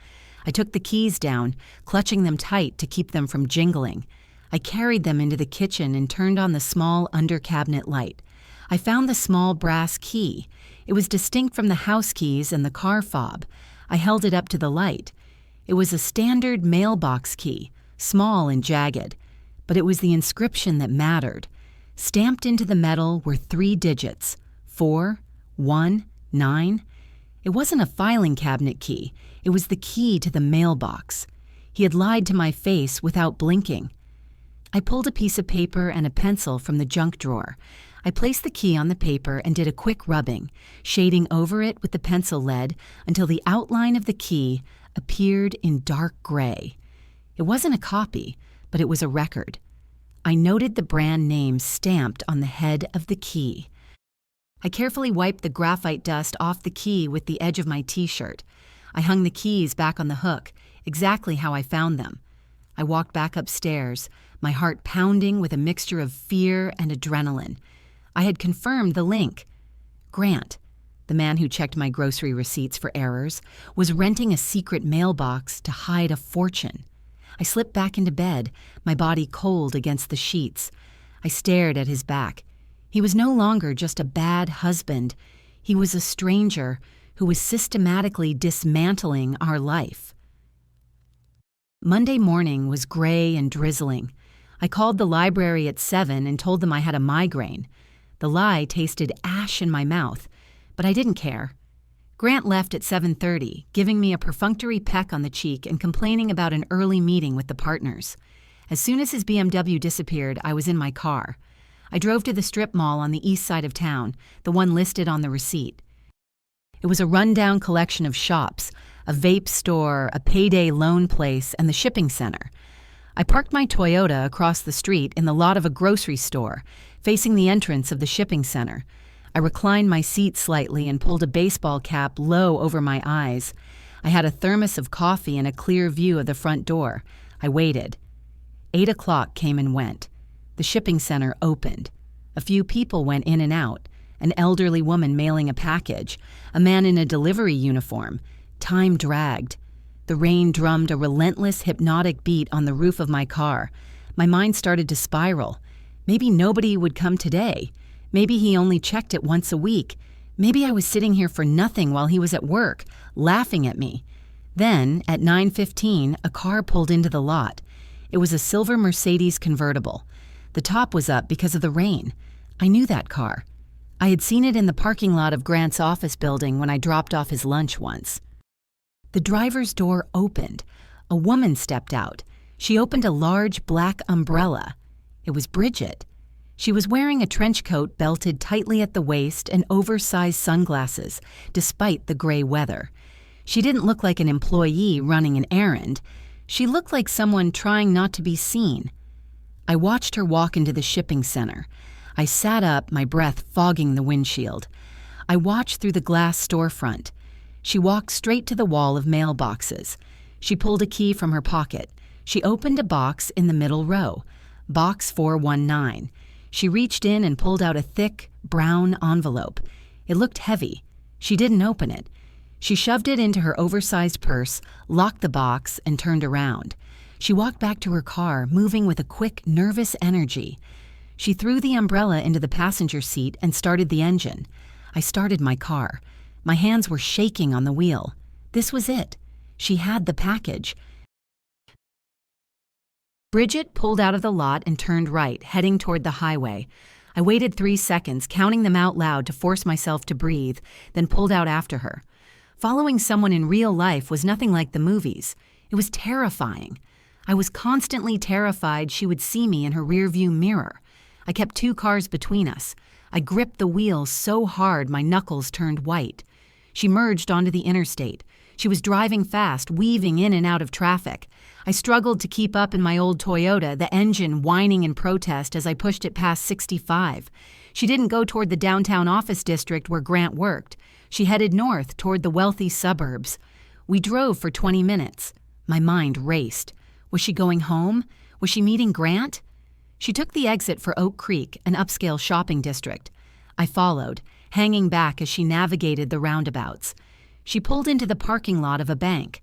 I took the keys down, clutching them tight to keep them from jingling. I carried them into the kitchen and turned on the small under-cabinet light. I found the small brass key. It was distinct from the house keys and the car fob. I held it up to the light. It was a standard mailbox key, small and jagged. But it was the inscription that mattered. Stamped into the metal were 3 digits, 4, 1, 9. It wasn't a filing cabinet key. It was the key to the mailbox. He had lied to my face without blinking. I pulled a piece of paper and a pencil from the junk drawer. I placed the key on the paper and did a quick rubbing, shading over it with the pencil lead until the outline of the key appeared in dark gray. It wasn't a copy, but it was a record. I noted the brand name stamped on the head of the key. I carefully wiped the graphite dust off the key with the edge of my t-shirt. I hung the keys back on the hook, exactly how I found them. I walked back upstairs, my heart pounding with a mixture of fear and adrenaline. I had confirmed the link. Grant, the man who checked my grocery receipts for errors, was renting a secret mailbox to hide a fortune. I slipped back into bed, my body cold against the sheets. I stared at his back. He was no longer just a bad husband. He was a stranger who was systematically dismantling our life. Monday morning was gray and drizzling. I called the library at 7 and told them I had a migraine. The lie tasted ash in my mouth, but I didn't care. Grant left at 7:30, giving me a perfunctory peck on the cheek and complaining about an early meeting with the partners. As soon as his BMW disappeared, I was in my car. I drove to the strip mall on the east side of town, the one listed on the receipt. It was a rundown collection of shops, a vape store, a payday loan place, and the shipping center. I parked my Toyota across the street in the lot of a grocery store, facing the entrance of the shipping center. I reclined my seat slightly and pulled a baseball cap low over my eyes. I had a thermos of coffee and a clear view of the front door. I waited. 8 o'clock came and went. The shipping center opened. A few people went in and out. An elderly woman mailing a package, a man in a delivery uniform. Time dragged. The rain drummed a relentless, hypnotic beat on the roof of my car. My mind started to spiral. Maybe nobody would come today. Maybe he only checked it once a week. Maybe I was sitting here for nothing while he was at work, laughing at me. Then, at 9:15, a car pulled into the lot. It was a silver Mercedes convertible. The top was up because of the rain. I knew that car. I had seen it in the parking lot of Grant's office building when I dropped off his lunch once. The driver's door opened. A woman stepped out. She opened a large black umbrella. It was Bridget. She was wearing a trench coat belted tightly at the waist and oversized sunglasses, despite the gray weather. She didn't look like an employee running an errand. She looked like someone trying not to be seen. I watched her walk into the shipping center. I sat up, my breath fogging the windshield. I watched through the glass storefront. She walked straight to the wall of mailboxes. She pulled a key from her pocket. She opened a box in the middle row, box 419. She reached in and pulled out a thick, brown envelope. It looked heavy. She didn't open it. She shoved it into her oversized purse, locked the box, and turned around. She walked back to her car, moving with a quick, nervous energy. She threw the umbrella into the passenger seat and started the engine. I started my car. My hands were shaking on the wheel. This was it. She had the package. Bridget pulled out of the lot and turned right, heading toward the highway. I waited 3 seconds, counting them out loud to force myself to breathe, then pulled out after her. Following someone in real life was nothing like the movies. It was terrifying. I was constantly terrified she would see me in her rearview mirror. I kept 2 cars between us. I gripped the wheel so hard my knuckles turned white. She merged onto the interstate. She was driving fast, weaving in and out of traffic. I struggled to keep up in my old Toyota, the engine whining in protest as I pushed it past 65. She didn't go toward the downtown office district where Grant worked. She headed north toward the wealthy suburbs. We drove for 20 minutes. My mind raced. Was she going home? Was she meeting Grant? She took the exit for Oak Creek, an upscale shopping district. I followed, hanging back as she navigated the roundabouts. She pulled into the parking lot of a bank.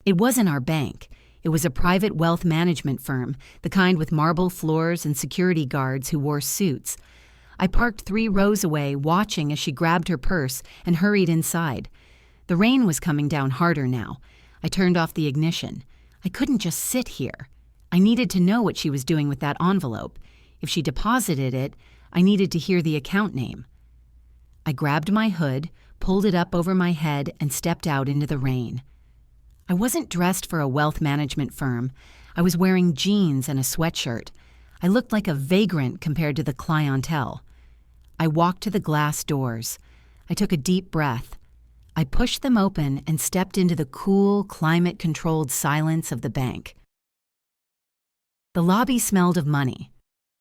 It wasn't our bank. It was a private wealth management firm, the kind with marble floors and security guards who wore suits. I parked 3 rows away, watching as she grabbed her purse and hurried inside. The rain was coming down harder now. I turned off the ignition. I couldn't just sit here. I needed to know what she was doing with that envelope. If she deposited it, I needed to hear the account name. I grabbed my hood, pulled it up over my head, and stepped out into the rain. I wasn't dressed for a wealth management firm. I was wearing jeans and a sweatshirt. I looked like a vagrant compared to the clientele. I walked to the glass doors. I took a deep breath. I pushed them open and stepped into the cool, climate-controlled silence of the bank. The lobby smelled of money.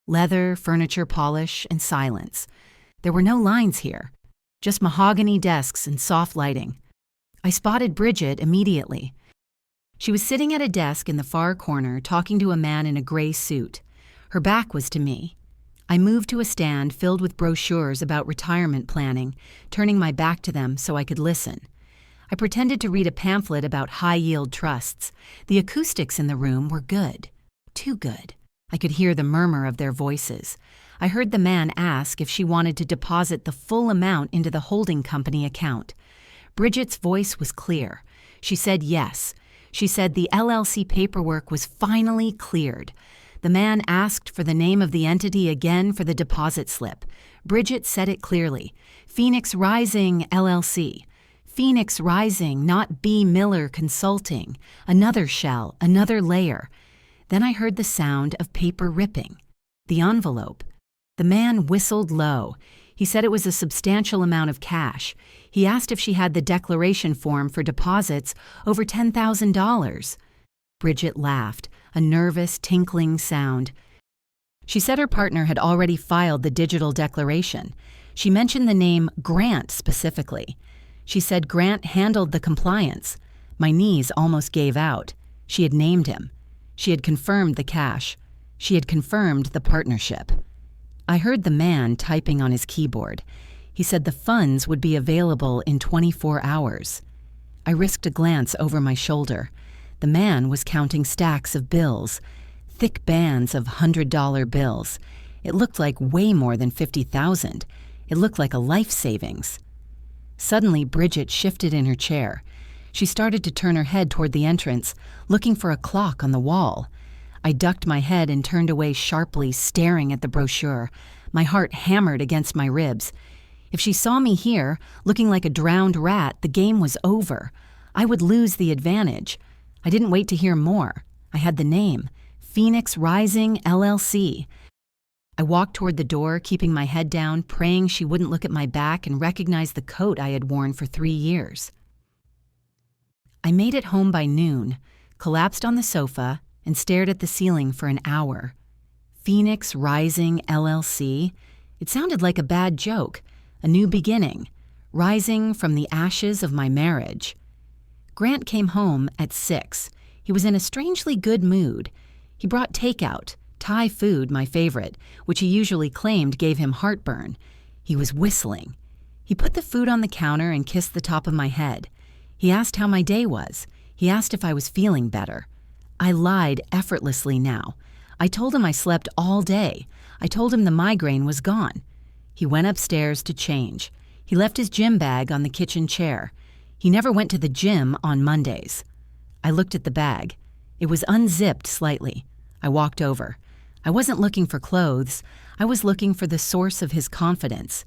Leather, furniture polish, and silence. There were no lines here, just mahogany desks and soft lighting. I spotted Bridget immediately. She was sitting at a desk in the far corner talking to a man in a gray suit. Her back was to me. I moved to a stand filled with brochures about retirement planning, turning my back to them so I could listen. I pretended to read a pamphlet about high-yield trusts. The acoustics in the room were good. Too good. I could hear the murmur of their voices. I heard the man ask if she wanted to deposit the full amount into the holding company account. Bridget's voice was clear. She said yes. She said the LLC paperwork was finally cleared. The man asked for the name of the entity again for the deposit slip. Bridget said it clearly. Phoenix Rising, LLC. Phoenix Rising, not B. Miller Consulting. Another shell, another layer. Then I heard the sound of paper ripping. The envelope. The man whistled low. He said it was a substantial amount of cash. He asked if she had the declaration form for deposits over $10,000. Bridget laughed, a nervous, tinkling sound. She said her partner had already filed the digital declaration. She mentioned the name Grant specifically. She said Grant handled the compliance. My knees almost gave out. She had named him. She had confirmed the cash. She had confirmed the partnership. I heard the man typing on his keyboard. He said the funds would be available in 24 hours. I risked a glance over my shoulder. The man was counting stacks of bills, thick bands of $100 bills. It looked like way more than $50,000. It looked like a life savings. Suddenly, Bridget shifted in her chair. She started to turn her head toward the entrance, looking for a clock on the wall. I ducked my head and turned away sharply, staring at the brochure. My heart hammered against my ribs. If she saw me here, looking like a drowned rat, the game was over. I would lose the advantage. I didn't wait to hear more. I had the name, Phoenix Rising, LLC. I walked toward the door, keeping my head down, praying she wouldn't look at my back and recognize the coat I had worn for 3 years. I made it home by noon, collapsed on the sofa, and stared at the ceiling for an hour. Phoenix Rising, LLC? It sounded like a bad joke, a new beginning, rising from the ashes of my marriage. Grant came home at 6. He was in a strangely good mood. He brought takeout, Thai food, my favorite, which he usually claimed gave him heartburn. He was whistling. He put the food on the counter and kissed the top of my head. He asked how my day was. He asked if I was feeling better. I lied effortlessly now. I told him I slept all day. I told him the migraine was gone. He went upstairs to change. He left his gym bag on the kitchen chair. He never went to the gym on Mondays. I looked at the bag. It was unzipped slightly. I walked over. I wasn't looking for clothes. I was looking for the source of his confidence.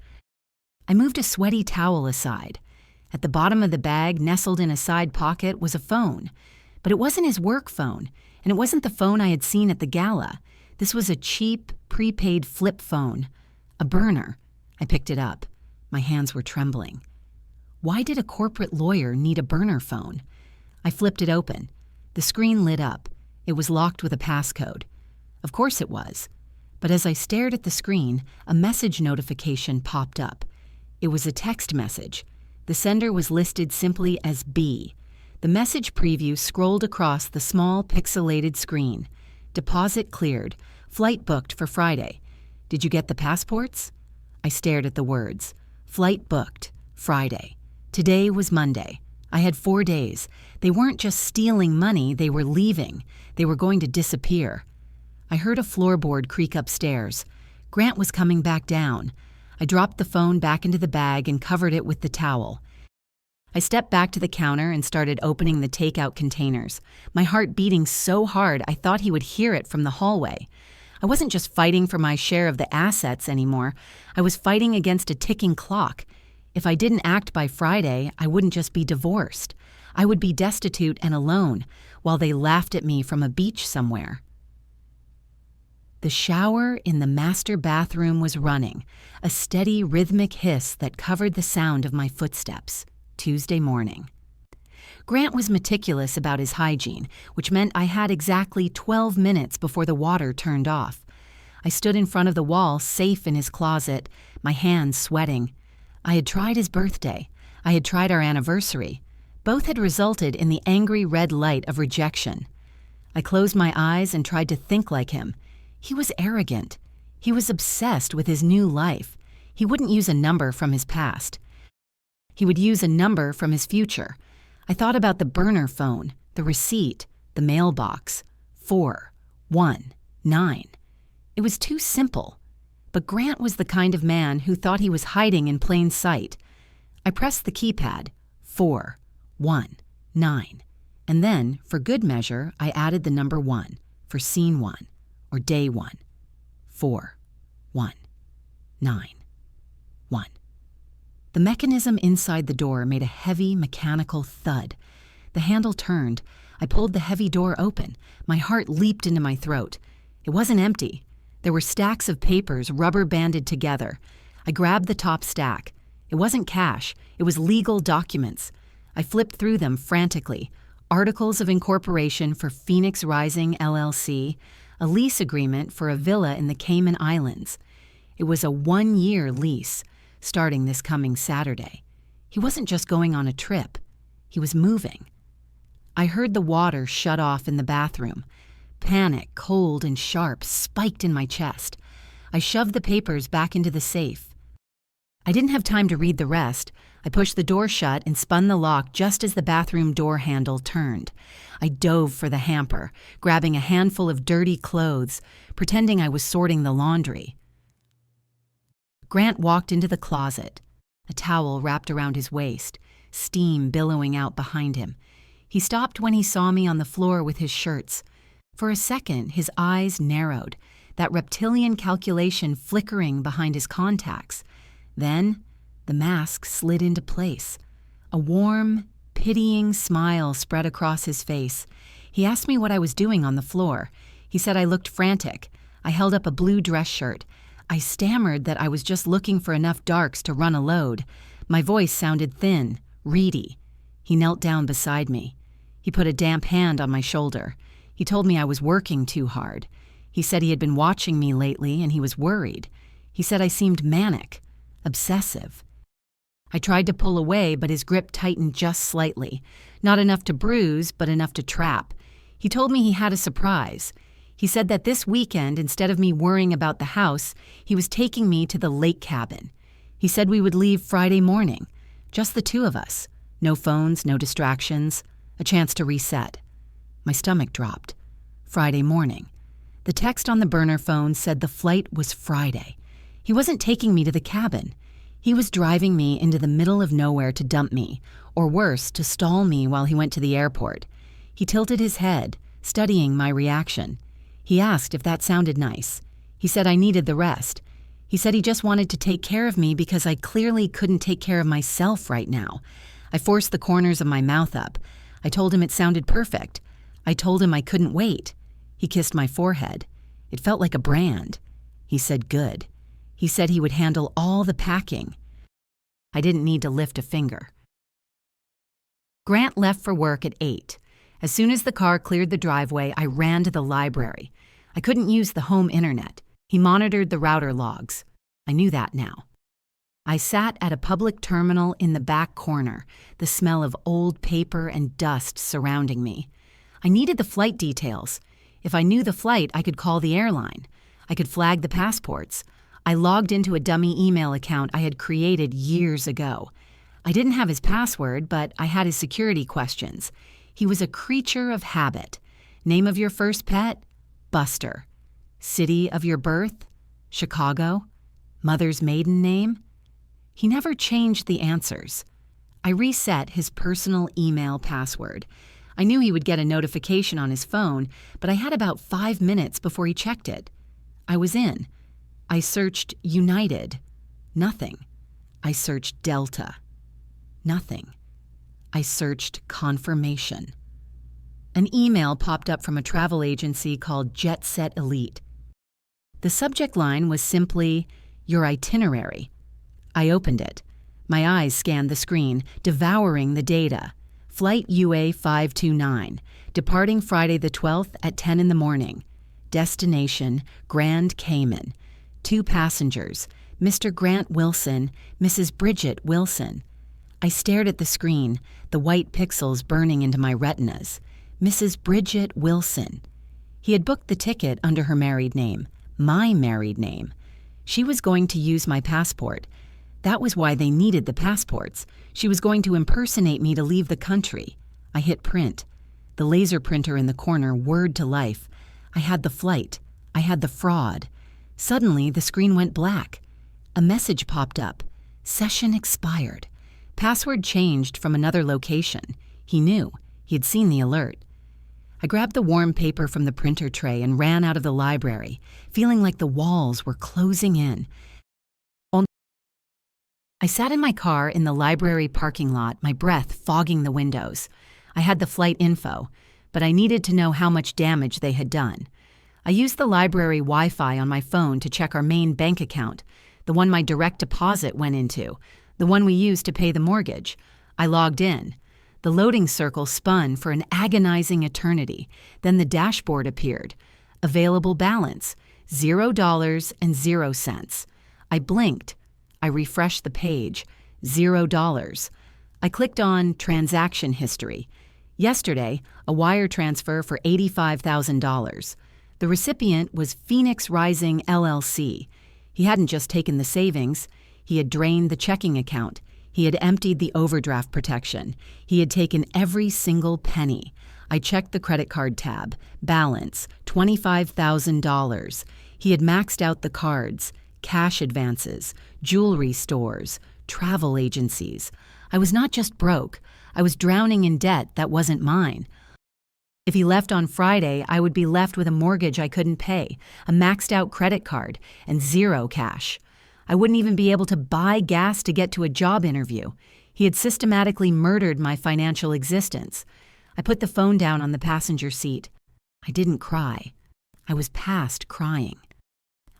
I moved a sweaty towel aside. At the bottom of the bag, nestled in a side pocket, was a phone. But it wasn't his work phone, and it wasn't the phone I had seen at the gala. This was a cheap, prepaid flip phone. A burner. I picked it up. My hands were trembling. Why did a corporate lawyer need a burner phone? I flipped it open. The screen lit up. It was locked with a passcode. Of course it was. But as I stared at the screen, a message notification popped up. It was a text message. The sender was listed simply as B. The message preview scrolled across the small pixelated screen. Deposit cleared. Flight booked for Friday. Did you get the passports? I stared at the words. Flight booked. Friday. Today was Monday. I had 4 days. They weren't just stealing money, they were leaving. They were going to disappear. I heard a floorboard creak upstairs. Grant was coming back down. I dropped the phone back into the bag and covered it with the towel. I stepped back to the counter and started opening the takeout containers, my heart beating so hard I thought he would hear it from the hallway. I wasn't just fighting for my share of the assets anymore. I was fighting against a ticking clock. If I didn't act by Friday, I wouldn't just be divorced. I would be destitute and alone, while they laughed at me from a beach somewhere. The shower in the master bathroom was running, a steady rhythmic hiss that covered the sound of my footsteps. Tuesday morning. Grant was meticulous about his hygiene, which meant I had exactly 12 minutes before the water turned off. I stood in front of the wall, safe in his closet, my hands sweating. I had tried his birthday. I had tried our anniversary. Both had resulted in the angry red light of rejection. I closed my eyes and tried to think like him. He was arrogant. He was obsessed with his new life. He wouldn't use a number from his past. He would use a number from his future. I thought about the burner phone, the receipt, the mailbox. 4, 1, 9. It was too simple. But Grant was the kind of man who thought he was hiding in plain sight. I pressed the keypad. 4, 1, 9. And then, for good measure, I added the number 1 for scene 1 or day 1. 4, 1, 9, 1. The mechanism inside the door made a heavy, mechanical thud. The handle turned. I pulled the heavy door open. My heart leaped into my throat. It wasn't empty. There were stacks of papers rubber banded together. I grabbed the top stack. It wasn't cash. It was legal documents. I flipped through them frantically. Articles of incorporation for Phoenix Rising LLC, a lease agreement for a villa in the Cayman Islands. It was a 1-year lease, starting this coming Saturday. He wasn't just going on a trip. He was moving. I heard the water shut off in the bathroom. Panic, cold and sharp, spiked in my chest. I shoved the papers back into the safe. I didn't have time to read the rest. I pushed the door shut and spun the lock just as the bathroom door handle turned. I dove for the hamper, grabbing a handful of dirty clothes, pretending I was sorting the laundry. Grant walked into the closet, a towel wrapped around his waist, steam billowing out behind him. He stopped when he saw me on the floor with his shirts. For a second, his eyes narrowed, that reptilian calculation flickering behind his contacts. Then, the mask slid into place. A warm, pitying smile spread across his face. He asked me what I was doing on the floor. He said I looked frantic. I held up a blue dress shirt. I stammered that I was just looking for enough darks to run a load. My voice sounded thin, reedy. He knelt down beside me. He put a damp hand on my shoulder. He told me I was working too hard. He said he had been watching me lately and he was worried. He said I seemed manic, obsessive. I tried to pull away, but his grip tightened just slightly. Not enough to bruise, but enough to trap. He told me he had a surprise. He said that this weekend, instead of me worrying about the house, he was taking me to the lake cabin. He said we would leave Friday morning, just the two of us. No phones, no distractions, a chance to reset. My stomach dropped. Friday morning. The text on the burner phone said the flight was Friday. He wasn't taking me to the cabin. He was driving me into the middle of nowhere to dump me, or worse, to stall me while he went to the airport. He tilted his head, studying my reaction. He asked if that sounded nice. He said I needed the rest. He said he just wanted to take care of me because I clearly couldn't take care of myself right now. I forced the corners of my mouth up. I told him it sounded perfect. I told him I couldn't wait. He kissed my forehead. It felt like a brand. He said good. He said he would handle all the packing. I didn't need to lift a finger. Grant left for work at 8. As soon as the car cleared the driveway, I ran to the library. I couldn't use the home internet. He monitored the router logs. I knew that now. I sat at a public terminal in the back corner, the smell of old paper and dust surrounding me. I needed the flight details. If I knew the flight, I could call the airline. I could flag the passports. I logged into a dummy email account I had created years ago. I didn't have his password, but I had his security questions. He was a creature of habit. Name of your first pet? Buster. City of your birth? Chicago. Mother's maiden name? He never changed the answers. I reset his personal email password. I knew he would get a notification on his phone, but I had about 5 minutes before he checked it. I was in. I searched United. Nothing. I searched Delta. Nothing. I searched confirmation. An email popped up from a travel agency called Jet Set Elite. The subject line was simply, "Your itinerary." I opened it. My eyes scanned the screen, devouring the data. Flight UA 529, departing Friday the 12th at 10 in the morning. Destination, Grand Cayman. 2 passengers, Mr. Grant Wilson, Mrs. Bridget Wilson. I stared at the screen, the white pixels burning into my retinas. Mrs. Bridget Wilson. He had booked the ticket under her married name, my married name. She was going to use my passport. That was why they needed the passports. She was going to impersonate me to leave the country. I hit print. The laser printer in the corner whirred to life. I had the flight. I had the fraud. Suddenly, the screen went black. A message popped up. Session expired. Password changed from another location. He knew. He had seen the alert. I grabbed the warm paper from the printer tray and ran out of the library, feeling like the walls were closing in. I sat in my car in the library parking lot, my breath fogging the windows. I had the flight info, but I needed to know how much damage they had done. I used the library Wi-Fi on my phone to check our main bank account, the one my direct deposit went into, the one we used to pay the mortgage. I logged in. The loading circle spun for an agonizing eternity. Then the dashboard appeared. Available balance, $0.00. I blinked. I refreshed the page. $0. I clicked on Transaction History. Yesterday, a wire transfer for $85,000. The recipient was Phoenix Rising LLC. He hadn't just taken the savings. He had drained the checking account. He had emptied the overdraft protection. He had taken every single penny. I checked the credit card tab. Balance, $25,000. He had maxed out the cards, cash advances, jewelry stores, travel agencies. I was not just broke. I was drowning in debt that wasn't mine. If he left on Friday, I would be left with a mortgage I couldn't pay, a maxed out credit card, and zero cash. I wouldn't even be able to buy gas to get to a job interview. He had systematically murdered my financial existence. I put the phone down on the passenger seat. I didn't cry. I was past crying.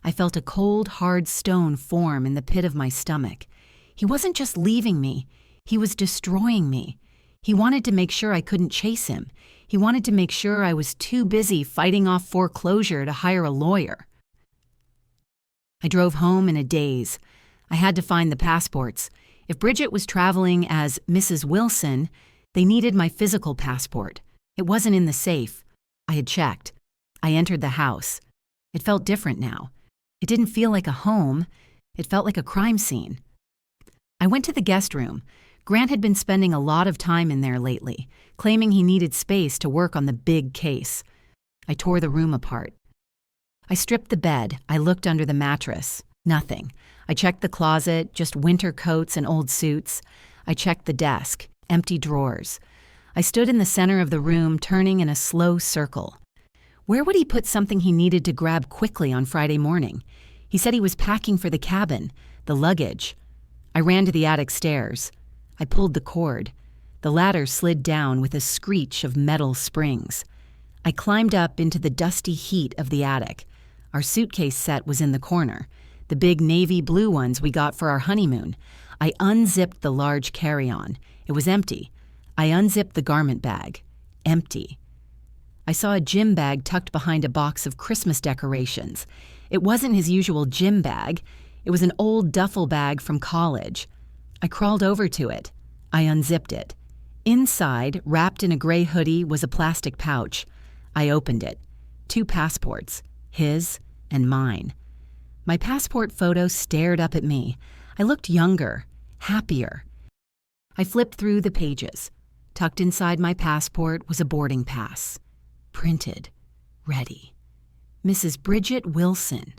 I felt a cold, hard stone form in the pit of my stomach. He wasn't just leaving me. He was destroying me. He wanted to make sure I couldn't chase him. He wanted to make sure I was too busy fighting off foreclosure to hire a lawyer. I drove home in a daze. I had to find the passports. If Bridget was traveling as Mrs. Wilson, they needed my physical passport. It wasn't in the safe. I had checked. I entered the house. It felt different now. It didn't feel like a home. It felt like a crime scene. I went to the guest room. Grant had been spending a lot of time in there lately, claiming he needed space to work on the big case. I tore the room apart. I stripped the bed. I looked under the mattress. Nothing. I checked the closet, just winter coats and old suits. I checked the desk, empty drawers. I stood in the center of the room, turning in a slow circle. Where would he put something he needed to grab quickly on Friday morning? He said he was packing for the cabin, the luggage. I ran to the attic stairs. I pulled the cord. The ladder slid down with a screech of metal springs. I climbed up into the dusty heat of the attic. Our suitcase set was in the corner, the big navy blue ones we got for our honeymoon. I unzipped the large carry-on. It was empty. I unzipped the garment bag. Empty. I saw a gym bag tucked behind a box of Christmas decorations. It wasn't his usual gym bag. It was an old duffel bag from college. I crawled over to it. I unzipped it. Inside, wrapped in a gray hoodie, was a plastic pouch. I opened it. 2 passports, his and mine. My passport photo stared up at me. I looked younger, happier. I flipped through the pages. Tucked inside my passport was a boarding pass. Printed. Ready. Mrs. Bridget Wilson.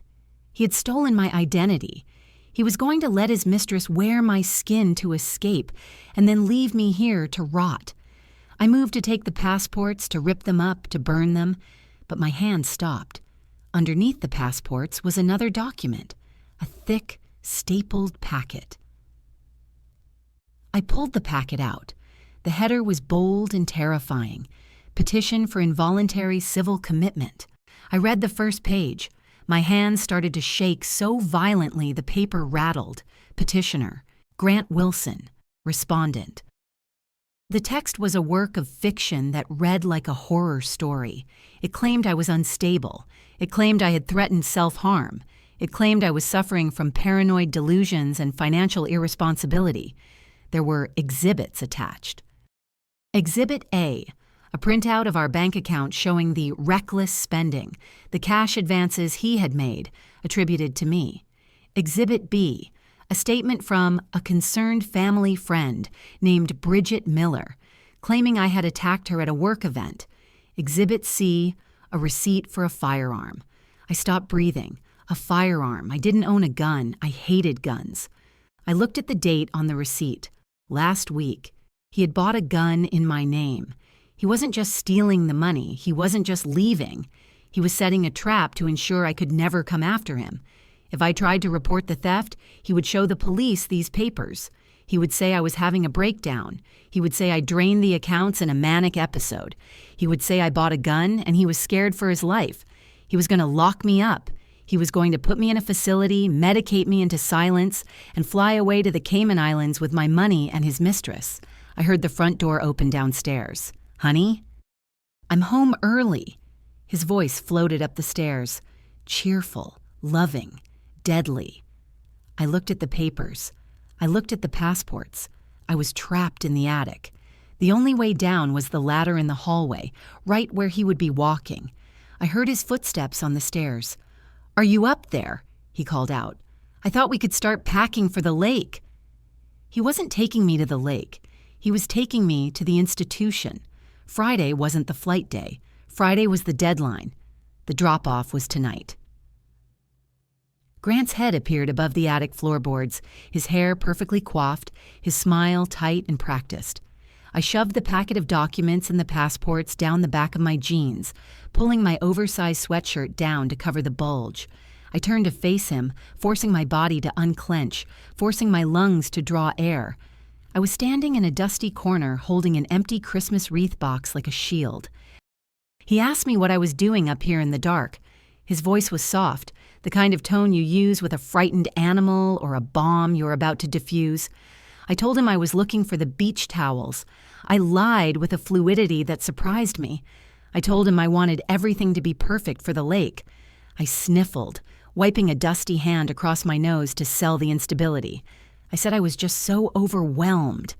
He had stolen my identity. He was going to let his mistress wear my skin to escape and then leave me here to rot. I moved to take the passports, to rip them up, to burn them, but my hand stopped. Underneath the passports was another document, a thick, stapled packet. I pulled the packet out. The header was bold and terrifying. Petition for involuntary civil commitment. I read the first page. My hands started to shake so violently the paper rattled. Petitioner, Grant Wilson, respondent. The text was a work of fiction that read like a horror story. It claimed I was unstable. It claimed I had threatened self-harm. It claimed I was suffering from paranoid delusions and financial irresponsibility. There were exhibits attached. Exhibit A, a printout of our bank account showing the reckless spending, the cash advances he had made, attributed to me. Exhibit B, a statement from a concerned family friend named Bridget Miller, claiming I had attacked her at a work event. Exhibit C, a receipt for a firearm. I stopped breathing. A firearm. I didn't own a gun. I hated guns. I looked at the date on the receipt. Last week. He had bought a gun in my name. He wasn't just stealing the money. He wasn't just leaving. He was setting a trap to ensure I could never come after him. If I tried to report the theft, he would show the police these papers. He would say I was having a breakdown. He would say I drained the accounts in a manic episode. He would say I bought a gun and he was scared for his life. He was going to lock me up. He was going to put me in a facility, medicate me into silence, and fly away to the Cayman Islands with my money and his mistress. I heard the front door open downstairs. Honey? I'm home early. His voice floated up the stairs. Cheerful, loving, deadly. I looked at the papers. I looked at the passports. I was trapped in the attic. The only way down was the ladder in the hallway, right where he would be walking. I heard his footsteps on the stairs. Are you up there? He called out. I thought we could start packing for the lake. He wasn't taking me to the lake. He was taking me to the institution. Friday wasn't the flight day. Friday was the deadline. The drop-off was tonight. Grant's head appeared above the attic floorboards, his hair perfectly coiffed, his smile tight and practiced. I shoved the packet of documents and the passports down the back of my jeans, pulling my oversized sweatshirt down to cover the bulge. I turned to face him, forcing my body to unclench, forcing my lungs to draw air. I was standing in a dusty corner holding an empty Christmas wreath box like a shield. He asked me what I was doing up here in the dark. His voice was soft, the kind of tone you use with a frightened animal or a bomb you're about to defuse. I told him I was looking for the beach towels. I lied with a fluidity that surprised me. I told him I wanted everything to be perfect for the lake. I sniffled, wiping a dusty hand across my nose to sell the instability. I said I was just so overwhelmed.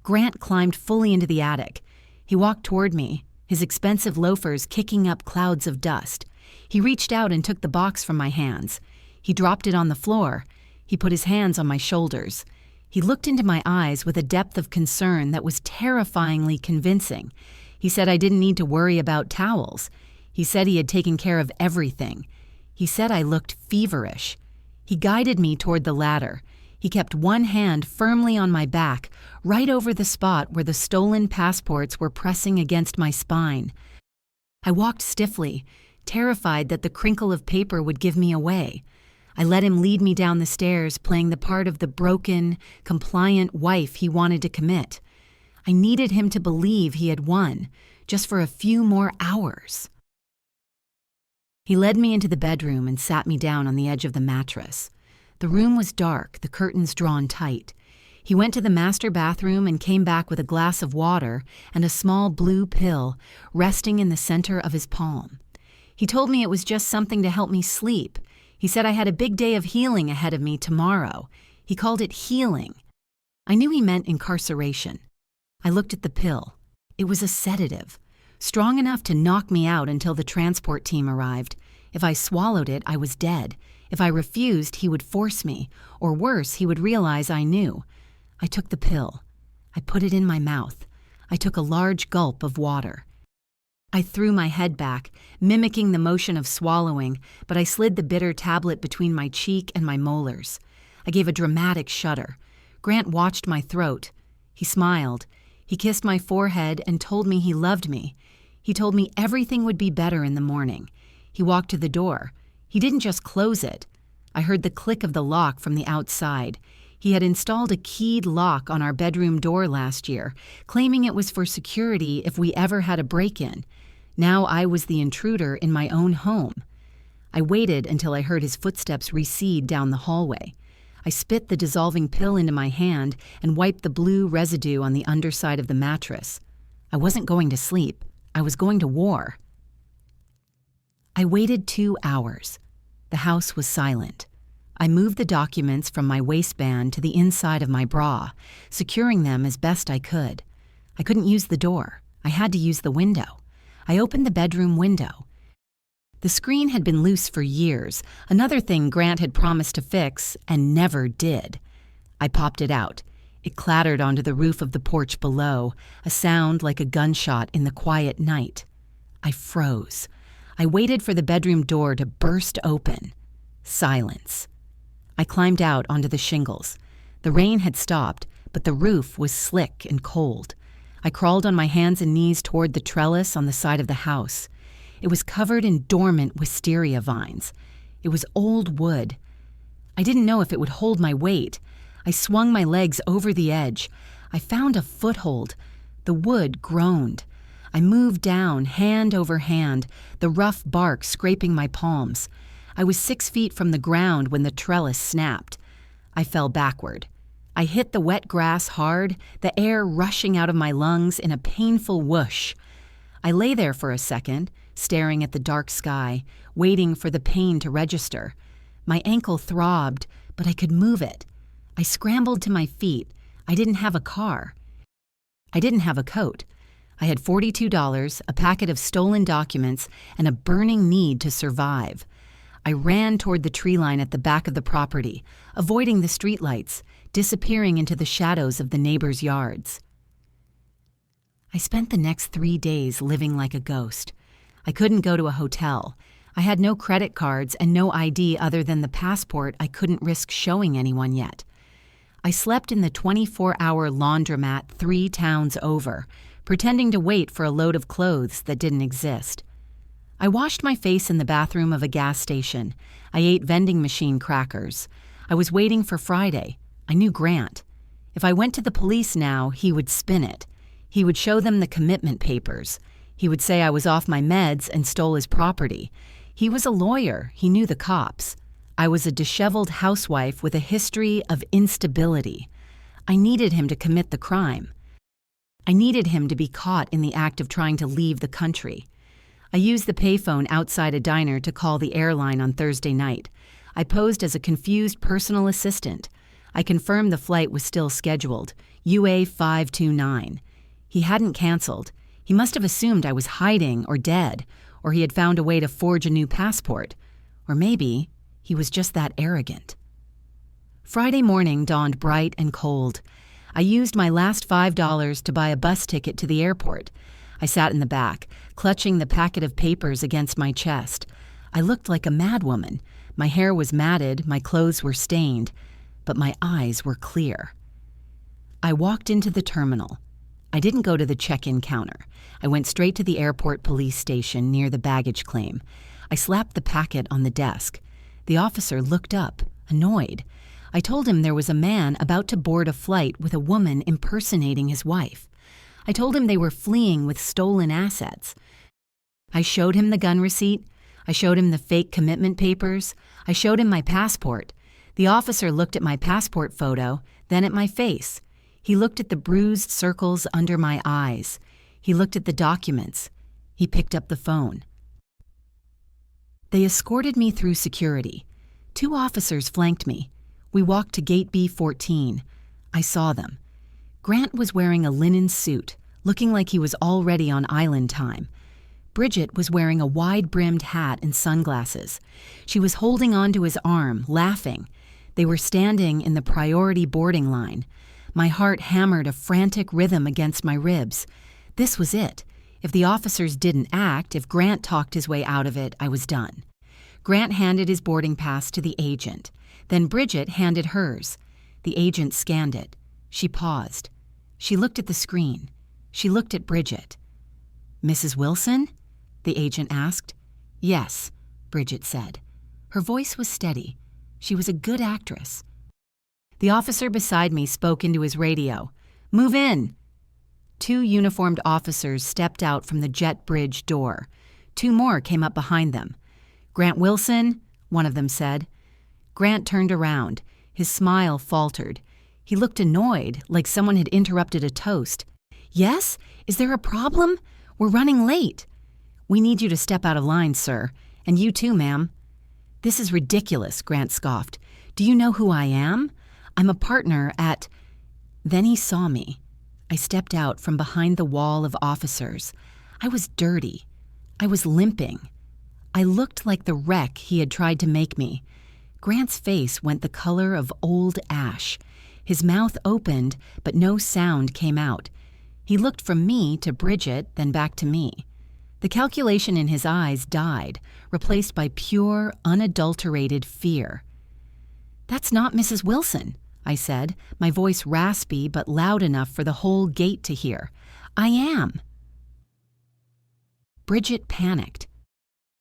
Grant climbed fully into the attic. He walked toward me, his expensive loafers kicking up clouds of dust. He reached out and took the box from my hands. He dropped it on the floor. He put his hands on my shoulders. He looked into my eyes with a depth of concern that was terrifyingly convincing. He said I didn't need to worry about towels. He said he had taken care of everything. He said I looked feverish. He guided me toward the ladder. He kept one hand firmly on my back, right over the spot where the stolen passports were pressing against my spine. I walked stiffly, terrified that the crinkle of paper would give me away. I let him lead me down the stairs, playing the part of the broken, compliant wife he wanted to commit. I needed him to believe he had won, just for a few more hours. He led me into the bedroom and sat me down on the edge of the mattress. The room was dark, the curtains drawn tight. He went to the master bathroom and came back with a glass of water and a small blue pill resting in the center of his palm. He told me it was just something to help me sleep. He said I had a big day of healing ahead of me tomorrow. He called it healing. I knew he meant incarceration. I looked at the pill. It was a sedative, strong enough to knock me out until the transport team arrived. If I swallowed it, I was dead. If I refused, he would force me, or worse, he would realize I knew. I took the pill. I put it in my mouth. I took a large gulp of water. I threw my head back, mimicking the motion of swallowing, but I slid the bitter tablet between my cheek and my molars. I gave a dramatic shudder. Grant watched my throat. He smiled. He kissed my forehead and told me he loved me. He told me everything would be better in the morning. He walked to the door. He didn't just close it. I heard the click of the lock from the outside. He had installed a keyed lock on our bedroom door last year, claiming it was for security if we ever had a break-in. Now I was the intruder in my own home. I waited until I heard his footsteps recede down the hallway. I spit the dissolving pill into my hand and wiped the blue residue on the underside of the mattress. I wasn't going to sleep. I was going to war. I waited 2 hours. The house was silent. I moved the documents from my waistband to the inside of my bra, securing them as best I could. I couldn't use the door. I had to use the window. I opened the bedroom window. The screen had been loose for years, another thing Grant had promised to fix and never did. I popped it out. It clattered onto the roof of the porch below, a sound like a gunshot in the quiet night. I froze. I waited for the bedroom door to burst open. Silence. I climbed out onto the shingles. The rain had stopped, but the roof was slick and cold. I crawled on my hands and knees toward the trellis on the side of the house. It was covered in dormant wisteria vines. It was old wood. I didn't know if it would hold my weight. I swung my legs over the edge. I found a foothold. The wood groaned. I moved down, hand over hand, the rough bark scraping my palms. I was 6 feet from the ground when the trellis snapped. I fell backward. I hit the wet grass hard, the air rushing out of my lungs in a painful whoosh. I lay there for a second, staring at the dark sky, waiting for the pain to register. My ankle throbbed, but I could move it. I scrambled to my feet. I didn't have a car. I didn't have a coat. I had $42, a packet of stolen documents, and a burning need to survive. I ran toward the tree line at the back of the property, avoiding the streetlights, disappearing into the shadows of the neighbors' yards. I spent the next 3 days living like a ghost. I couldn't go to a hotel. I had no credit cards and no ID other than the passport I couldn't risk showing anyone yet. I slept in the 24-hour laundromat 3 towns over, pretending to wait for a load of clothes that didn't exist. I washed my face in the bathroom of a gas station. I ate vending machine crackers. I was waiting for Friday. I knew Grant. If I went to the police now, he would spin it. He would show them the commitment papers. He would say I was off my meds and stole his property. He was a lawyer. He knew the cops. I was a disheveled housewife with a history of instability. I needed him to commit the crime. I needed him to be caught in the act of trying to leave the country. I used the payphone outside a diner to call the airline on Thursday night. I posed as a confused personal assistant. I confirmed the flight was still scheduled, UA 529. He hadn't canceled. He must have assumed I was hiding or dead, or he had found a way to forge a new passport. Or maybe he was just that arrogant. Friday morning dawned bright and cold. I used my last $5 to buy a bus ticket to the airport. I sat in the back, clutching the packet of papers against my chest. I looked like a madwoman. My hair was matted, my clothes were stained, but my eyes were clear. I walked into the terminal. I didn't go to the check-in counter. I went straight to the airport police station near the baggage claim. I slapped the packet on the desk. The officer looked up, annoyed. I told him there was a man about to board a flight with a woman impersonating his wife. I told him they were fleeing with stolen assets. I showed him the gun receipt. I showed him the fake commitment papers. I showed him my passport. The officer looked at my passport photo, then at my face. He looked at the bruised circles under my eyes. He looked at the documents. He picked up the phone. They escorted me through security. 2 officers flanked me. We walked to gate B14. I saw them. Grant was wearing a linen suit, looking like he was already on island time. Bridget was wearing a wide-brimmed hat and sunglasses. She was holding onto his arm, laughing. They were standing in the priority boarding line. My heart hammered a frantic rhythm against my ribs. This was it. If the officers didn't act, if Grant talked his way out of it, I was done. Grant handed his boarding pass to the agent. Then Bridget handed hers. The agent scanned it. She paused. She looked at the screen. She looked at Bridget. "Mrs. Wilson?" the agent asked. "Yes," Bridget said. Her voice was steady. She was a good actress. The officer beside me spoke into his radio. "Move in." 2 uniformed officers stepped out from the jet bridge door. 2 more came up behind them. "Grant Wilson," one of them said. Grant turned around. His smile faltered. He looked annoyed, like someone had interrupted a toast. "Yes? Is there a problem? We're running late." "We need you to step out of line, sir. And you too, ma'am." "This is ridiculous," Grant scoffed. "Do you know who I am? I'm a partner at—" Then he saw me. I stepped out from behind the wall of officers. I was dirty. I was limping. I looked like the wreck he had tried to make me. Grant's face went the color of old ash. His mouth opened, but no sound came out. He looked from me to Bridget, then back to me. The calculation in his eyes died, replaced by pure, unadulterated fear. "That's not Mrs. Wilson," I said, my voice raspy but loud enough for the whole gate to hear. "I am." Bridget panicked.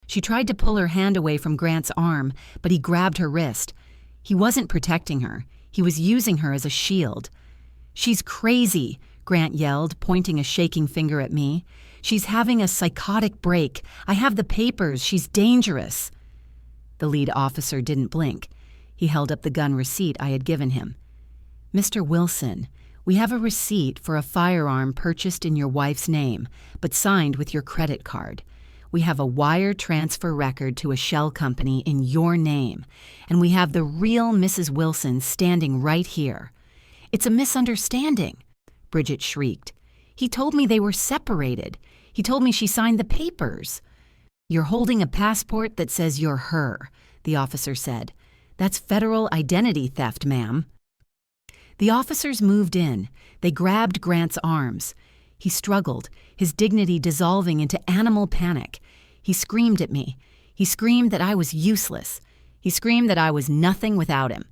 She tried to pull her hand away from Grant's arm, but he grabbed her wrist. He wasn't protecting her. He was using her as a shield. "She's crazy," Grant yelled, pointing a shaking finger at me. "She's having a psychotic break. I have the papers. She's dangerous." The lead officer didn't blink. He held up the gun receipt I had given him. "Mr. Wilson, we have a receipt for a firearm purchased in your wife's name, but signed with your credit card. We have a wire transfer record to a shell company in your name, and we have the real Mrs. Wilson standing right here." "It's a misunderstanding," Bridget shrieked. "He told me they were separated. He told me she signed the papers." "You're holding a passport that says you're her," the officer said. "That's federal identity theft, ma'am." The officers moved in. They grabbed Grant's arms. He struggled, his dignity dissolving into animal panic. He screamed at me. He screamed that I was useless. He screamed that I was nothing without him.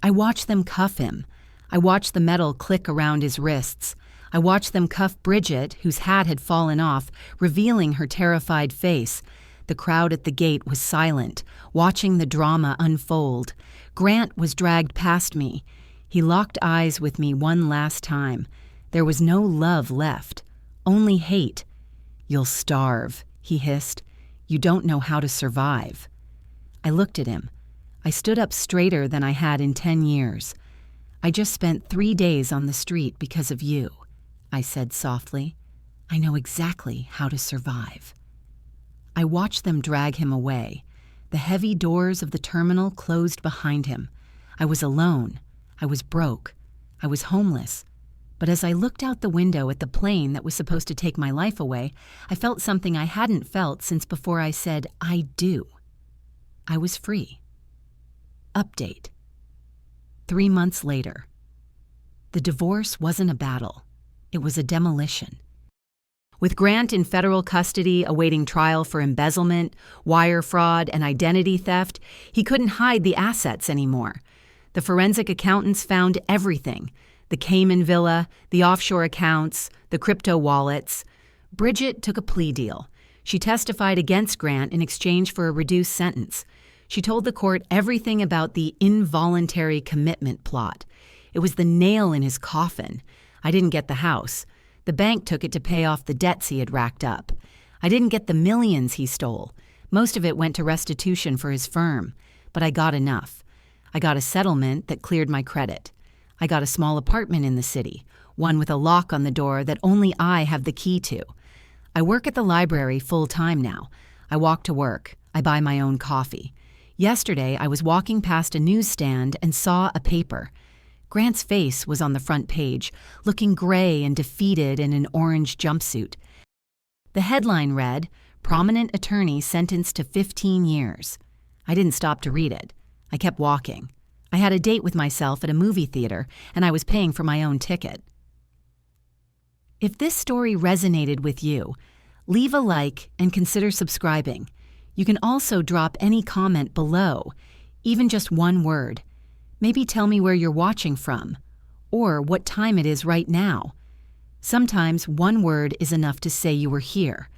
I watched them cuff him. I watched the metal click around his wrists. I watched them cuff Bridget, whose hat had fallen off, revealing her terrified face. The crowd at the gate was silent, watching the drama unfold. Grant was dragged past me. He locked eyes with me one last time. There was no love left, only hate. "You'll starve," he hissed. "You don't know how to survive." I looked at him. I stood up straighter than I had in 10 years. "I just spent 3 days on the street because of you," I said softly. "I know exactly how to survive." I watched them drag him away. The heavy doors of the terminal closed behind him. I was alone. I was broke. I was homeless. But as I looked out the window at the plane that was supposed to take my life away, I felt something I hadn't felt since before I said, "I do." I was free. Update. 3 months later. The divorce wasn't a battle. It was a demolition. With Grant in federal custody awaiting trial for embezzlement, wire fraud, and identity theft, he couldn't hide the assets anymore. The forensic accountants found everything: the Cayman villa, the offshore accounts, the crypto wallets. Bridget took a plea deal. She testified against Grant in exchange for a reduced sentence. She told the court everything about the involuntary commitment plot. It was the nail in his coffin. I didn't get the house. The bank took it to pay off the debts he had racked up. I didn't get the millions he stole. Most of it went to restitution for his firm, but I got enough. I got a settlement that cleared my credit. I got a small apartment in the city, one with a lock on the door that only I have the key to. I work at the library full-time now. I walk to work. I buy my own coffee. Yesterday, I was walking past a newsstand and saw a paper. Grant's face was on the front page, looking gray and defeated in an orange jumpsuit. The headline read, "Prominent attorney sentenced to 15 years." I didn't stop to read it. I kept walking. I had a date with myself at a movie theater, and I was paying for my own ticket. If this story resonated with you, leave a like and consider subscribing. You can also drop any comment below, even just one word. Maybe tell me where you're watching from, or what time it is right now. Sometimes one word is enough to say you were here.